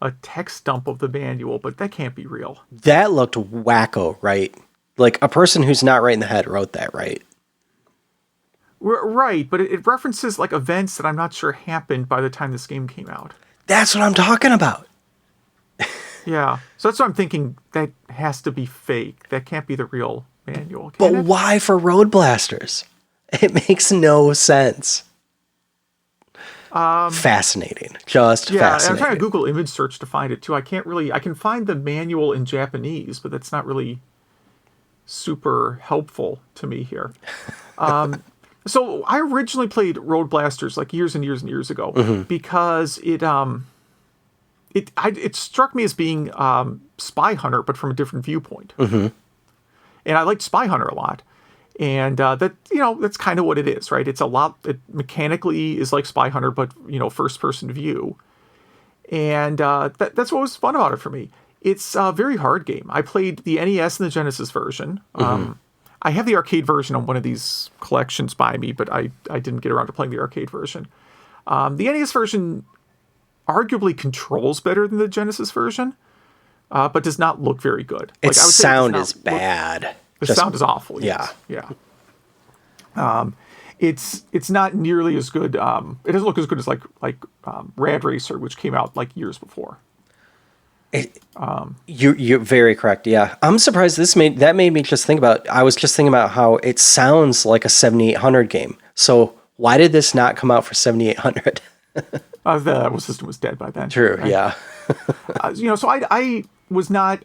a text dump of the manual, but that can't be real. That looked wacko, right? Like a person who's not right in the head wrote that, right? Right, but it references events that I'm not sure happened by the time this game came out. That's what I'm talking about. Yeah, so that's what I'm thinking. That has to be fake. That can't be the real manual. But why for RoadBlasters? It makes no sense. Fascinating. Just fascinating. I'm trying to Google image search to find it too. I can find the manual in Japanese, but that's not really super helpful to me here. So I originally played RoadBlasters years and years and years ago because it struck me as being Spy Hunter, but from a different viewpoint. And I liked Spy Hunter a lot. And that's kind of what it is, right? It's it mechanically is like Spy Hunter, but, first person view. And that's what was fun about it for me. It's a very hard game. I played the NES and the Genesis version. I have the arcade version on one of these collections by me, but I didn't get around to playing the arcade version. The NES version arguably controls better than the Genesis version, but does not look very good. Its sound is bad. The sound is awful. Yeah. Yes. Yeah. It's not nearly as good. It doesn't look as good as Rad Racer, which came out years before. You're very correct. Yeah, I'm surprised that made me just think about. I was just thinking about how it sounds like a 7800 game. So why did this not come out for 7800? The system was dead by then. True. Right? Yeah. So I was not.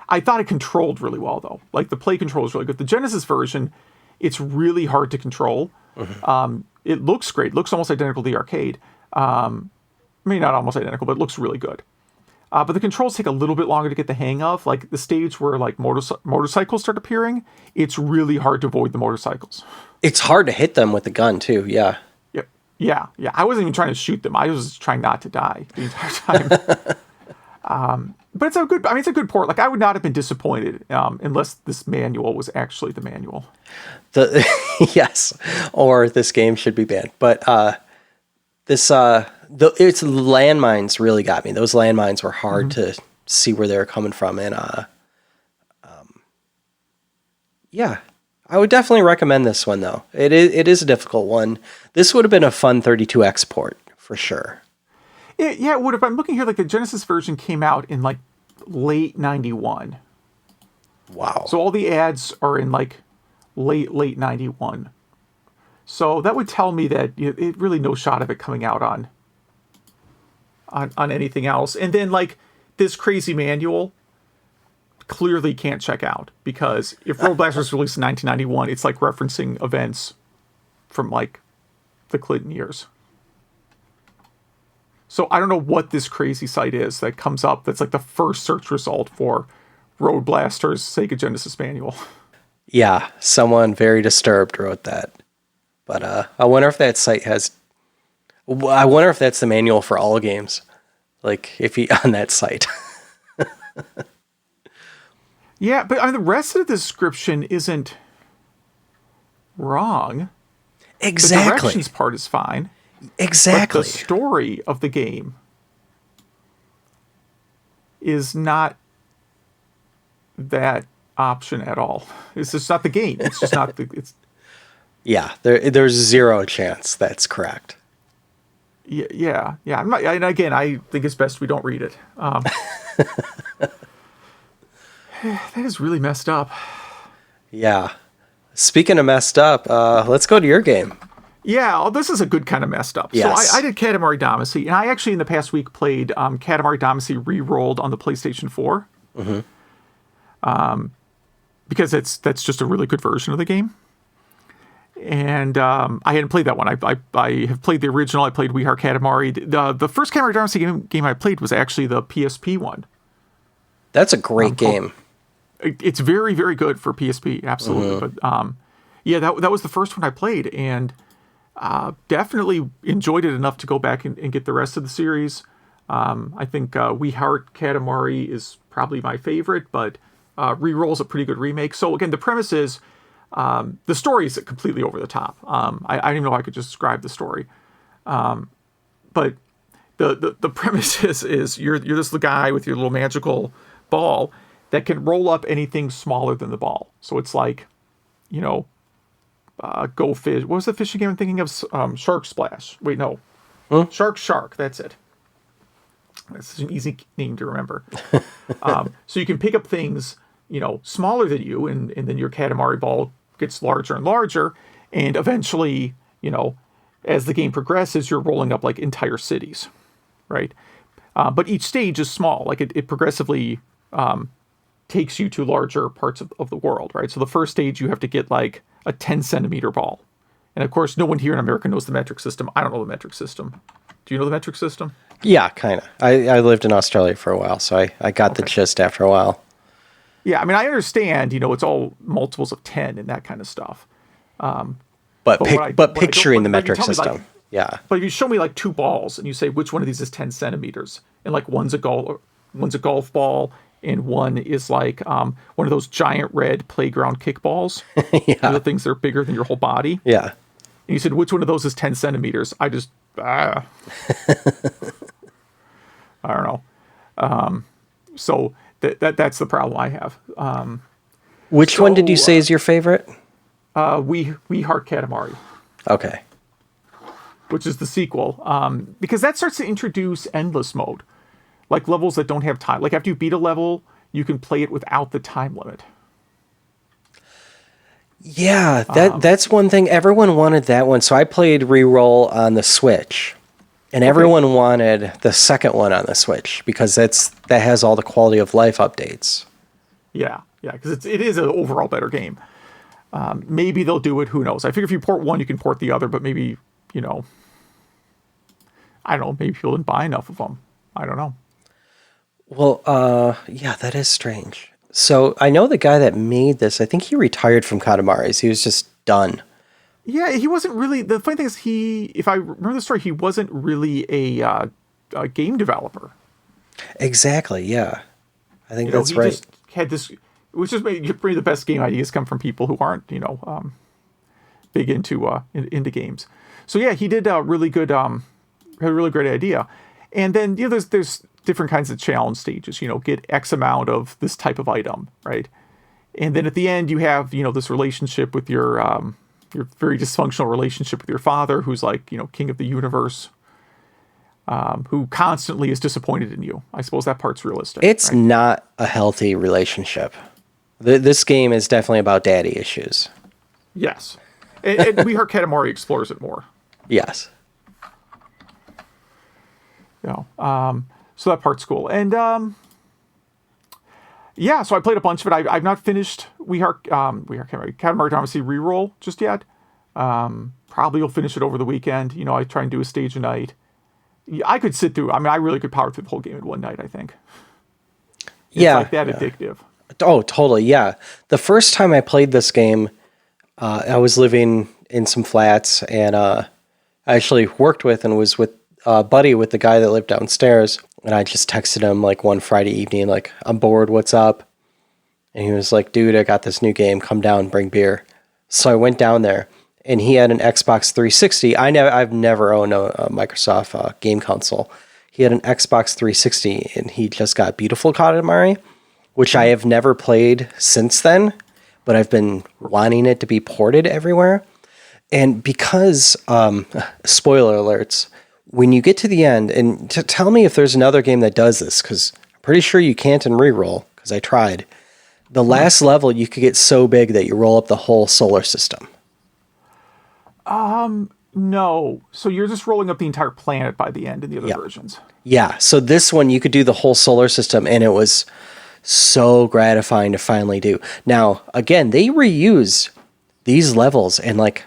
I thought it controlled really well though. Like the play control is really good. The Genesis version, it's really hard to control. It looks great. It looks almost identical to the arcade. Maybe not almost identical, but it looks really good. But the controls take a little bit longer to get the hang of. Like the stage where like motorcycles start appearing, it's really hard to avoid the motorcycles. It's hard to hit them with the gun too. Yeah. Yep. Yeah. I wasn't even trying to shoot them. I was trying not to die the entire time. But it's a good port. Like I would not have been disappointed unless this manual was actually the manual. Yes, or this game should be banned. But it's landmines really got me. Those landmines were hard to see where they were coming from, and yeah, I would definitely recommend this one though. It is a difficult one. This would have been a fun 32X port for sure. Yeah, it would have. I'm looking here, like the Genesis version came out in like late 91. Wow. So all the ads are in like late 91. So that would tell me that it really no shot of it coming out on anything else. And then like this crazy manual clearly can't check out, because if RoadBlasters was released in 1991, it's like referencing events from like the Clinton years. So I don't know what this crazy site is that comes up that's like the first search result for RoadBlasters Sega Genesis manual. Yeah, someone very disturbed wrote that. But I wonder if that site has... I wonder if that's the manual for all games. Like, if he on that site. Yeah, but I mean, the rest of the description isn't wrong. Exactly. The directions part is fine. Exactly. But the story of the game is not that option at all. It's just not the game. It's just not the... It's... Yeah, there's zero chance that's correct. Yeah. I'm not, and again, I think it's best we don't read it. That is really messed up. Yeah. Speaking of messed up, let's go to your game. Yeah, this is a good kind of messed up. Yes. So I did Katamari Damacy, and I actually in the past week played Katamari Damacy re-rolled on the PlayStation 4. Because that's just a really good version of the game. And I hadn't played that one. I have played the original. I played We Are Katamari. The first Katamari Damacy game I played was actually the PSP one. That's a great game. It's very, very good for PSP, absolutely. But yeah, that was the first one I played, and definitely enjoyed it enough to go back and get the rest of the series. I think We Heart Katamari is probably my favorite, but Reroll's a pretty good remake. So again, the premise is the story is completely over the top. I don't even know if I could just describe the story, but the premise is you're this little guy with your little magical ball that can roll up anything smaller than the ball. So it's like, Go Fish. What was the fishing game I'm thinking of? Shark Splash. Wait, no. Shark. That's it. That's an easy name to remember. So you can pick up things, smaller than you, and then your Katamari ball gets larger and larger. And eventually, as the game progresses, you're rolling up like entire cities, right? But each stage is small. Like it progressively takes you to larger parts of the world, right? So the first stage, you have to get like a 10 centimeter ball. And of course, no one here in America knows the metric system. I don't know the metric system. Do you know the metric system? Yeah, kind of. I lived in Australia for a while, so I got the gist after a while. Yeah, I mean, I understand, it's all multiples of 10 and that kind of stuff. But picturing the metric system. Yeah. But if you show me like two balls and you say which one of these is 10 centimeters, and like one's a golf ball and one is like one of those giant red playground kickballs. Yeah. The things that are bigger than your whole body. Yeah. And you said which one of those is 10 centimeters. I just I don't know. So that's the problem I have. Which one did you say is your favorite? We Heart Katamari. Okay. Which is the sequel. Because that starts to introduce endless mode. like levels that don't have time. Like after you beat a level, you can play it without the time limit. Yeah, that's one thing. Everyone wanted that one, so I played Reroll on the Switch. And everyone wanted the second one on the Switch because that has all the quality of life updates. Yeah, because it is an overall better game. Maybe they'll do it. Who knows? I figure if you port one, you can port the other. But maybe, I don't know. Maybe people didn't buy enough of them. I don't know. Well, yeah, that is strange. So I know the guy that made this. I think he retired from Katamari's. He was just done. Yeah, he wasn't really. The funny thing is, if I remember the story, he wasn't really a game developer. Exactly. Yeah, I think that's right. Just had this, which just made the best game ideas come from people who aren't, big into games. So yeah, he did a really good, had a really great idea. And then there's different kinds of challenge stages. Get X amount of this type of item, right? And then at the end, you have this relationship with your very dysfunctional relationship with your father, who's like, king of the universe, who constantly is disappointed in you. I suppose that part's realistic. It's right? not a healthy relationship. This game is definitely about daddy issues. Yes. And we heard Katamari explores it more. Yes. So that part's cool. And, yeah, so I played a bunch of it. I've not finished Katamari Damacy Reroll just yet. Probably will finish it over the weekend. I try and do a stage a night. I could sit through. I mean, I really could power through the whole game in one night, I think. It's like that addictive. Oh, totally. Yeah. The first time I played this game, I was living in some flats, and I actually worked with and was with buddy with the guy that lived downstairs. And I just texted him like one Friday evening, like, I'm bored, what's up? And he was like, dude, I got this new game, come down, bring beer. So I went down there, and he had an Xbox 360. I've never owned a Microsoft game console. He had an Xbox 360, and he just got Beautiful Katamari, which I have never played since then, but I've been wanting it to be ported everywhere. And because, spoiler alerts, when you get to the end, and tell me if there's another game that does this, because I'm pretty sure you can't in Reroll, because I tried. The last level, you could get so big that you roll up the whole solar system. No. So you're just rolling up the entire planet by the end in the other versions. Yeah. So this one, you could do the whole solar system, and it was so gratifying to finally do. Now, again, they reuse these levels in like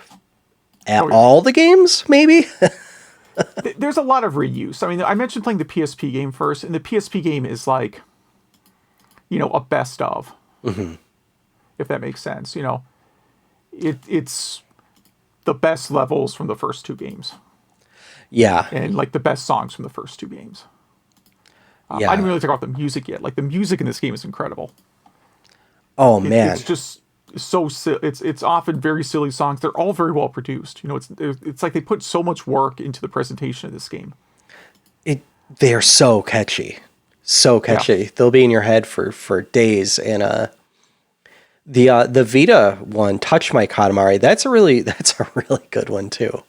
all the games, maybe? There's a lot of reuse. I mean, I mentioned playing the PSP game first, and the PSP game is like, a best of, if that makes sense. It's the best levels from the first two games. Yeah. And like the best songs from the first two games. Yeah. I didn't really talk about the music yet. Like the music in this game is incredible. Oh man. It's just so it's often very silly songs. They're all very well produced. It's like they put so much work into the presentation of this game. They're so catchy. So catchy. Yeah. They'll be in your head for days. And the Vita one, Touch My Katamari, that's a really good one too.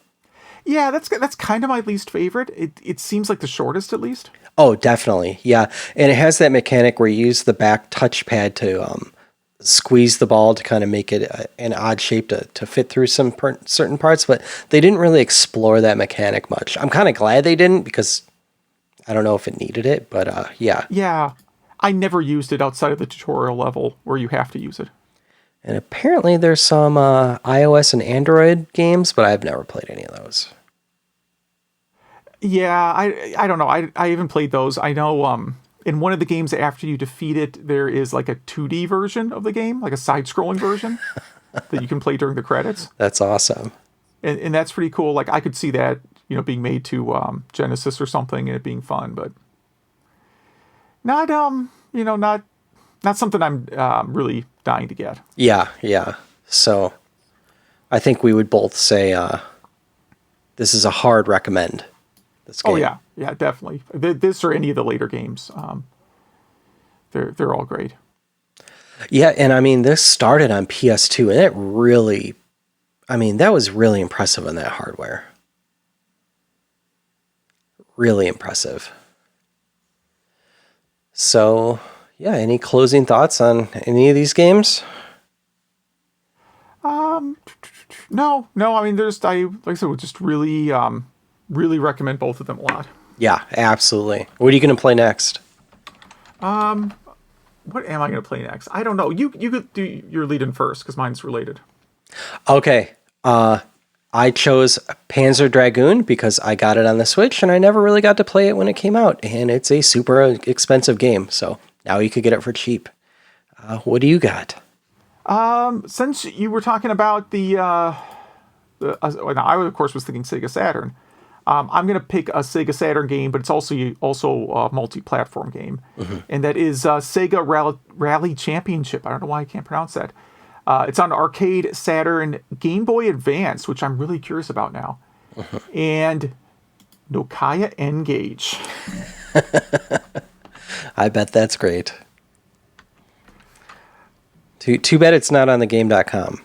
Yeah, that's kind of my least favorite. It seems like the shortest, at least. Oh, definitely. Yeah. And it has that mechanic where you use the back touchpad to squeeze the ball to kind of make it an odd shape to fit through some certain parts, but they didn't really explore that mechanic much. I'm kind of glad they didn't, because I don't know if it needed it, but yeah. Yeah. I never used it outside of the tutorial level where you have to use it. And apparently there's some iOS and Android games, but I've never played any of those. Yeah, I don't know. I haven't played those. I know in one of the games, after you defeat it, there is like a 2D version of the game, like a side-scrolling version that you can play during the credits. That's awesome. And that's pretty cool. Like I could see that, being made to Genesis or something and it being fun, but not not something I'm really dying to get. Yeah. So I think we would both say this is a hard recommend. This game. Oh yeah, definitely. This or any of the later games, they're all great. Yeah, and I mean this started on PS2, and that was really impressive on that hardware. Really impressive. So, yeah, any closing thoughts on any of these games? No. I mean, like I said, would just really, really recommend both of them a lot. Yeah, absolutely. What are you going to play next? What am I going to play next? I don't know. You could do your lead in first because mine's related. Okay. I chose Panzer Dragoon because I got it on the Switch and I never really got to play it when it came out. And it's a super expensive game. So now you could get it for cheap. What do you got? Since you were talking about now I of course was thinking Sega Saturn. I'm going to pick a Sega Saturn game, but it's also a multi-platform game, and that is Sega Rally Championship. I don't know why I can't pronounce that. It's on Arcade, Saturn, Game Boy Advance, which I'm really curious about now, and Nokia N-Gage. I bet that's great. Too bad it's not on the game.com.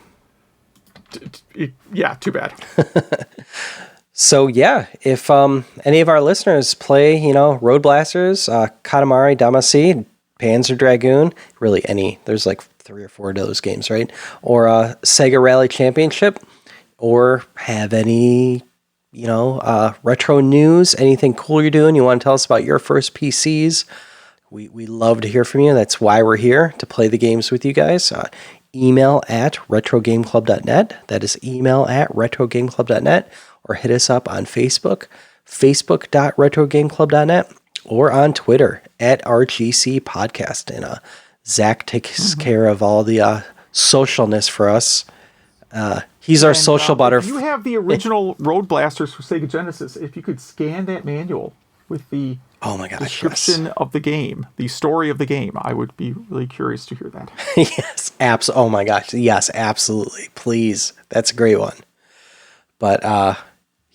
Yeah, too bad. So yeah, if any of our listeners play, RoadBlasters, Katamari Damacy, Panzer Dragoon, really any, there's like 3 or 4 of those games, right? Or Sega Rally Championship, or have any, retro news, anything cool you're doing, you want to tell us about your first PCs, we love to hear from you. That's why we're here, to play the games with you guys. Email at retrogameclub.net. That is email at retrogameclub.net. Or hit us up on Facebook, facebook.retrogameclub.net, or on Twitter at RGC Podcast. And Zach takes care of all the socialness for us. He's our social butter. If you have the original RoadBlasters for Sega Genesis, if you could scan that manual with the description of the game, the story of the game, I would be really curious to hear that. Yes, oh my gosh, yes, absolutely. Please, that's a great one. But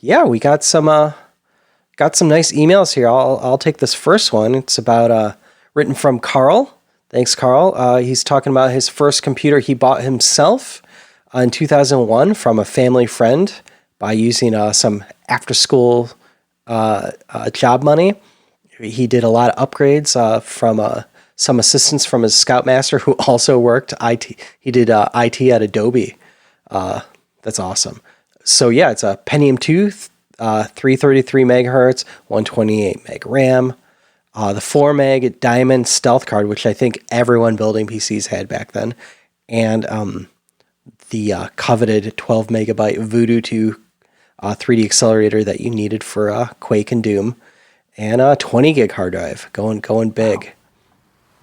yeah, we got some nice emails here. I'll take this first one. It's about written from Carl. Thanks, Carl. He's talking about his first computer he bought himself in 2001 from a family friend by using some after-school job money. He did a lot of upgrades from some assistance from his scoutmaster who also worked IT. He did IT at Adobe. That's awesome. So yeah, it's a Pentium 2, 333 megahertz, 128 meg RAM, the 4 meg Diamond Stealth card, which I think everyone building PCs had back then, and the coveted 12 megabyte Voodoo 2 3D accelerator that you needed for Quake and Doom, and a 20 gig hard drive, going big. Wow.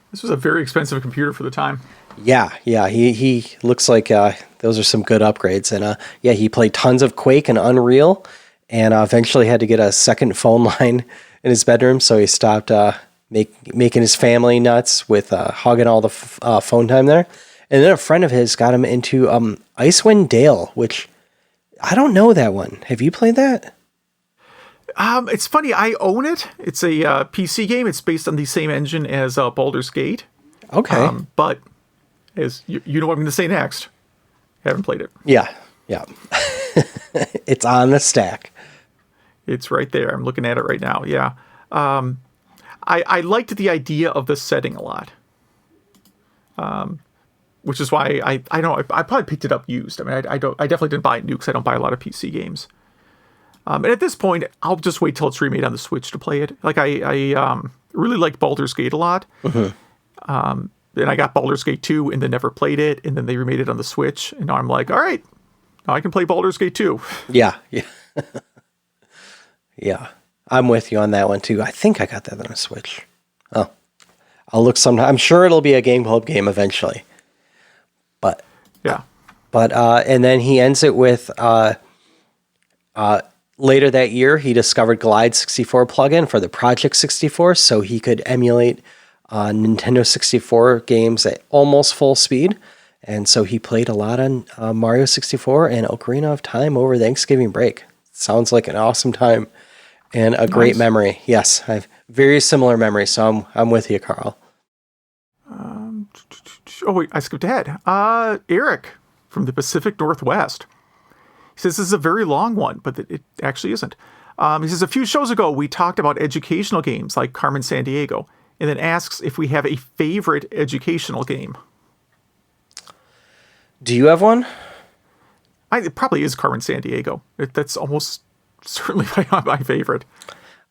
This was a very expensive computer for the time. Yeah, he looks like those are some good upgrades. And he played tons of Quake and Unreal, and eventually had to get a second phone line in his bedroom, so he stopped making his family nuts with hogging all the phone time there. And then a friend of his got him into Icewind Dale, which I don't know that one. Have you played that? It's funny, I own it. It's a PC game. It's based on the same engine as Baldur's Gate. Okay. But as you know what I'm going to say next. Haven't played it. Yeah. It's on the stack. It's right there. I'm looking at it right now. Yeah. I liked the idea of the setting a lot. Which is why I probably picked it up used. I mean, I definitely didn't buy it new because I don't buy a lot of PC games. And at this point, I'll just wait till it's remade on the Switch to play it. Like I really liked Baldur's Gate a lot. Mm-hmm. Then I got Baldur's Gate 2 and then never played it, and then they remade it on the Switch, and now I'm like, all right, now I can play Baldur's Gate 2. Yeah. Yeah. I'm with you on that one too. I think I got that on a Switch. Oh, I'll look sometime. I'm sure it'll be a Game Club game eventually. But yeah. And then he ends it with later that year, he discovered Glide 64 plugin for the Project 64, so he could emulate Nintendo 64 games at almost full speed. And so he played a lot on Mario 64 and Ocarina of Time over Thanksgiving break. Sounds like an awesome time and a great memory. Yes, I have very similar memories, so I'm with you, Carl. Oh, wait, I skipped ahead. Eric from the Pacific Northwest. He says this is a very long one, but it actually isn't. He says, a few shows ago, we talked about educational games like Carmen Sandiego. and then asks if we have a favorite educational game. Do you have one? It probably is Carmen Sandiego. That's almost certainly my favorite.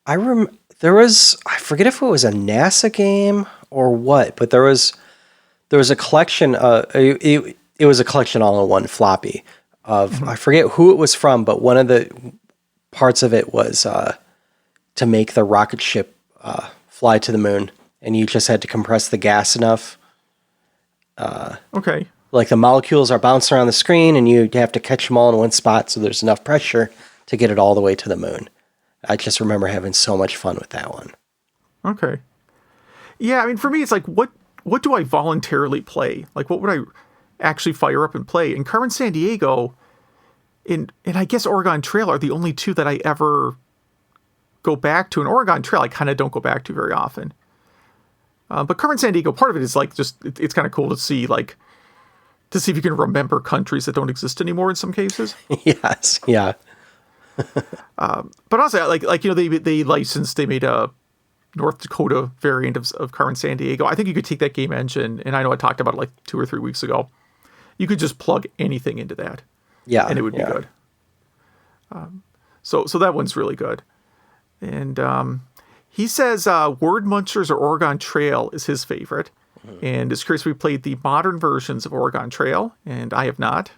There was, I forget if it was a NASA game or what, but there was a collection. It was a collection all in one floppy of, I forget who it was from, but one of the parts of it was to make the rocket ship fly to the moon, and you just had to compress the gas enough. Okay. Like the molecules are bouncing around the screen, and you have to catch them all in one spot, so there's enough pressure to get it all the way to the moon. I just remember having so much fun with that one. Okay. Yeah, I mean, for me, it's like, what do I voluntarily play? Like, what would I actually fire up and play? And Carmen Sandiego and I guess Oregon Trail are the only two that I ever go back to. And Oregon Trail, I kind of don't go back to very often. But Carmen Sandiego, part of it is like just, it's kind of cool to see, like, to see if you can remember countries that don't exist anymore in some cases. Yes, yeah. But honestly, like you know, they made a North Dakota variant of Carmen Sandiego. I think you could take that game engine, and I know I talked about it like 2 or 3 weeks ago. You could just plug anything into that, and it would be good. So that one's really good. And he says Word Munchers or Oregon Trail is his favorite, and is curious if we played the modern versions of Oregon Trail, and I have not.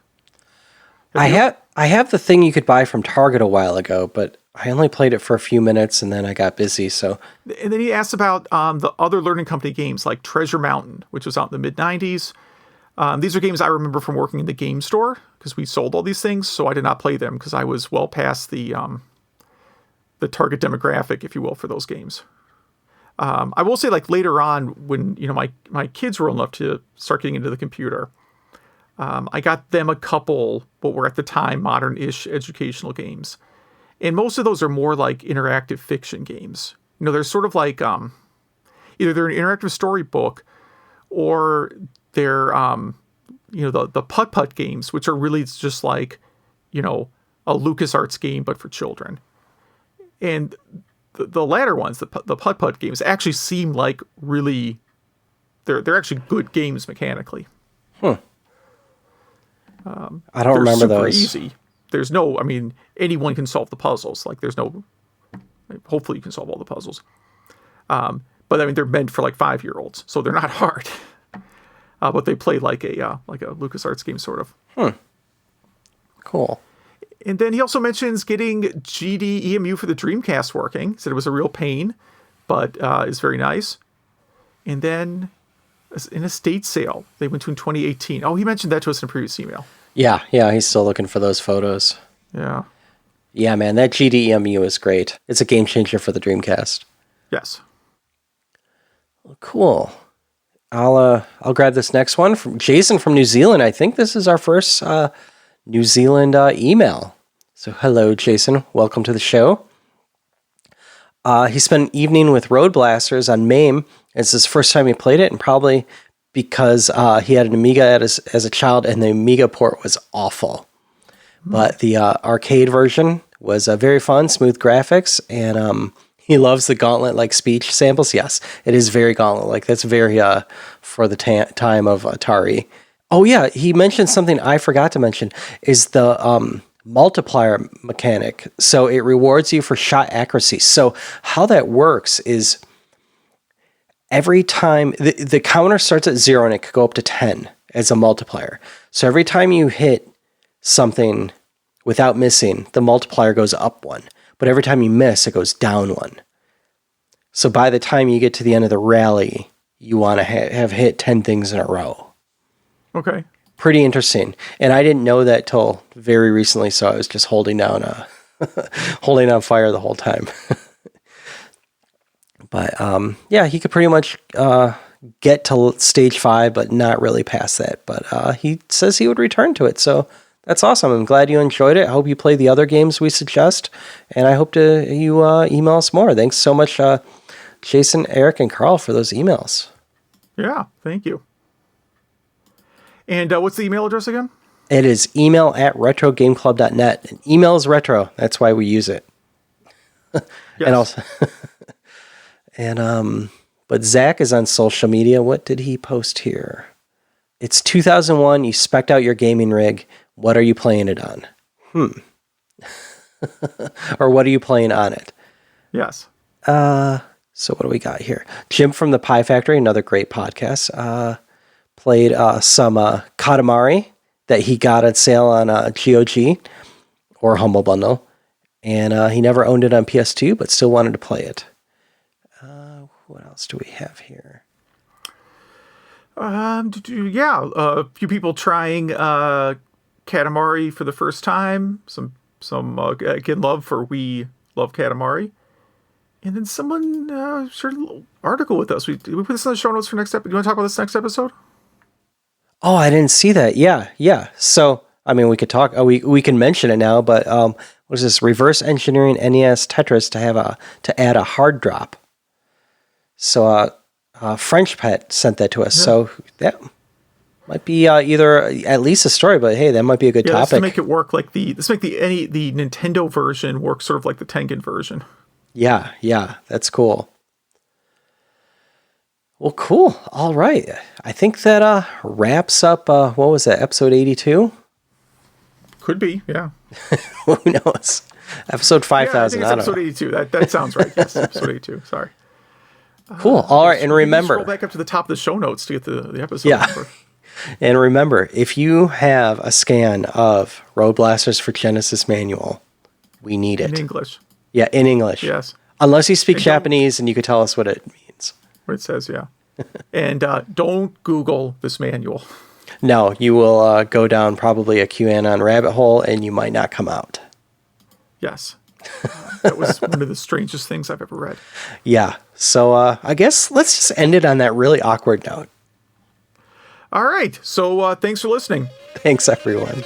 I have the thing you could buy from Target a while ago, but I only played it for a few minutes and then I got busy. So, and then he asked about the other Learning Company games like Treasure Mountain, which was out in the mid-90s. These are games I remember from working in the game store because we sold all these things, so I did not play them because I was well past the target demographic, if you will, for those games. I will say, like, later on when, you know, my kids were old enough to start getting into the computer, I got them a couple what were at the time modern-ish educational games. And most of those are more like interactive fiction games. You know, they're sort of like either they're an interactive storybook or they're, you know, the putt-putt games, which are really just like, you know, a LucasArts game, but for children. And the latter ones, the putt-putt games, actually seem like really, they're actually good games mechanically. I don't remember super those. Easy. There's no, I mean, anyone can solve the puzzles. Like, there's no, hopefully you can solve all the puzzles. But I mean, they're meant for like 5-year-olds, so they're not hard. But they play like a LucasArts game, sort of. Cool. And then he also mentions getting GD-EMU for the Dreamcast working. He said it was a real pain, but is very nice. And then in a state sale they went to in 2018. Oh, he mentioned that to us in a previous email. Yeah, he's still looking for those photos. Yeah, man, that GD-EMU is great. It's a game changer for the Dreamcast. Yes. Well, cool. I'll grab this next one from Jason from New Zealand. I think this is our first New Zealand email. So hello, Jason. Welcome to the show. He spent an evening with RoadBlasters on MAME. It's his first time he played it, and probably because he had an Amiga as a child, and the Amiga port was awful. But the arcade version was very fun, smooth graphics, and he loves the Gauntlet-like speech samples. Yes, it is very Gauntlet-like. That's very for the time of Atari. Oh yeah, he mentioned something I forgot to mention, is the multiplier mechanic. So it rewards you for shot accuracy. So how that works is every time the counter starts at 0 and it could go up to 10 as a multiplier. So every time you hit something without missing, the multiplier goes up 1. But every time you miss, it goes down 1. So by the time you get to the end of the rally, you want to have hit 10 things in a row. Okay. Pretty interesting. And I didn't know that till very recently, so I was just holding down holding on fire the whole time. But yeah, he could pretty much get to stage 5, but not really past that. But he says he would return to it, so that's awesome. I'm glad you enjoyed it. I hope you play the other games we suggest, and I hope you email us more. Thanks so much, Jason, Eric, and Carl, for those emails. Yeah, thank you. And what's the email address again? It is email@retrogameclub.net. And email is retro. That's why we use it. Yes. And also, and But Zach is on social media. What did he post here? It's 2001. You spec'd out your gaming rig. What are you playing it on? Or what are you playing on it? Yes. So what do we got here? Jim from the Pie Factory, another great podcast, played some Katamari that he got at sale on GOG or Humble Bundle. And he never owned it on PS2, but still wanted to play it. What else do we have here? A few people trying Katamari for the first time. Some again, love for We Love Katamari. And then someone shared a little article with us. Did we put this in the show notes for next episode? Do you want to talk about this next episode? Oh, I didn't see that. Yeah. So, I mean, we could talk. We can mention it now. But what is this? Reverse engineering NES Tetris to add a hard drop. So, French Pet sent that to us. Yeah. So that might be either at least a story, but hey, that might be a good topic. Let's make it work like the Nintendo version work sort of like the Tengen version. Yeah, that's cool. Well, cool. All right. I think that wraps up, what was that, episode 82? Could be, yeah. Who knows? Episode 5,000. Yeah, I think it's episode 82. That sounds right. Yes, episode 82. Sorry. Cool. All right, and remember. Scroll back up to the top of the show notes to get the episode number. And remember, if you have a scan of RoadBlasters for Genesis manual, we need it. In English. Yeah, in English. Yes. Unless you speak Japanese and you could tell us what it means. What it says, yeah. And don't Google this manual. No, you will go down probably a QAnon rabbit hole and you might not come out. Yes. That was one of the strangest things I've ever read. Yeah. So I guess let's just end it on that really awkward note. All right. So thanks for listening. Thanks, everyone.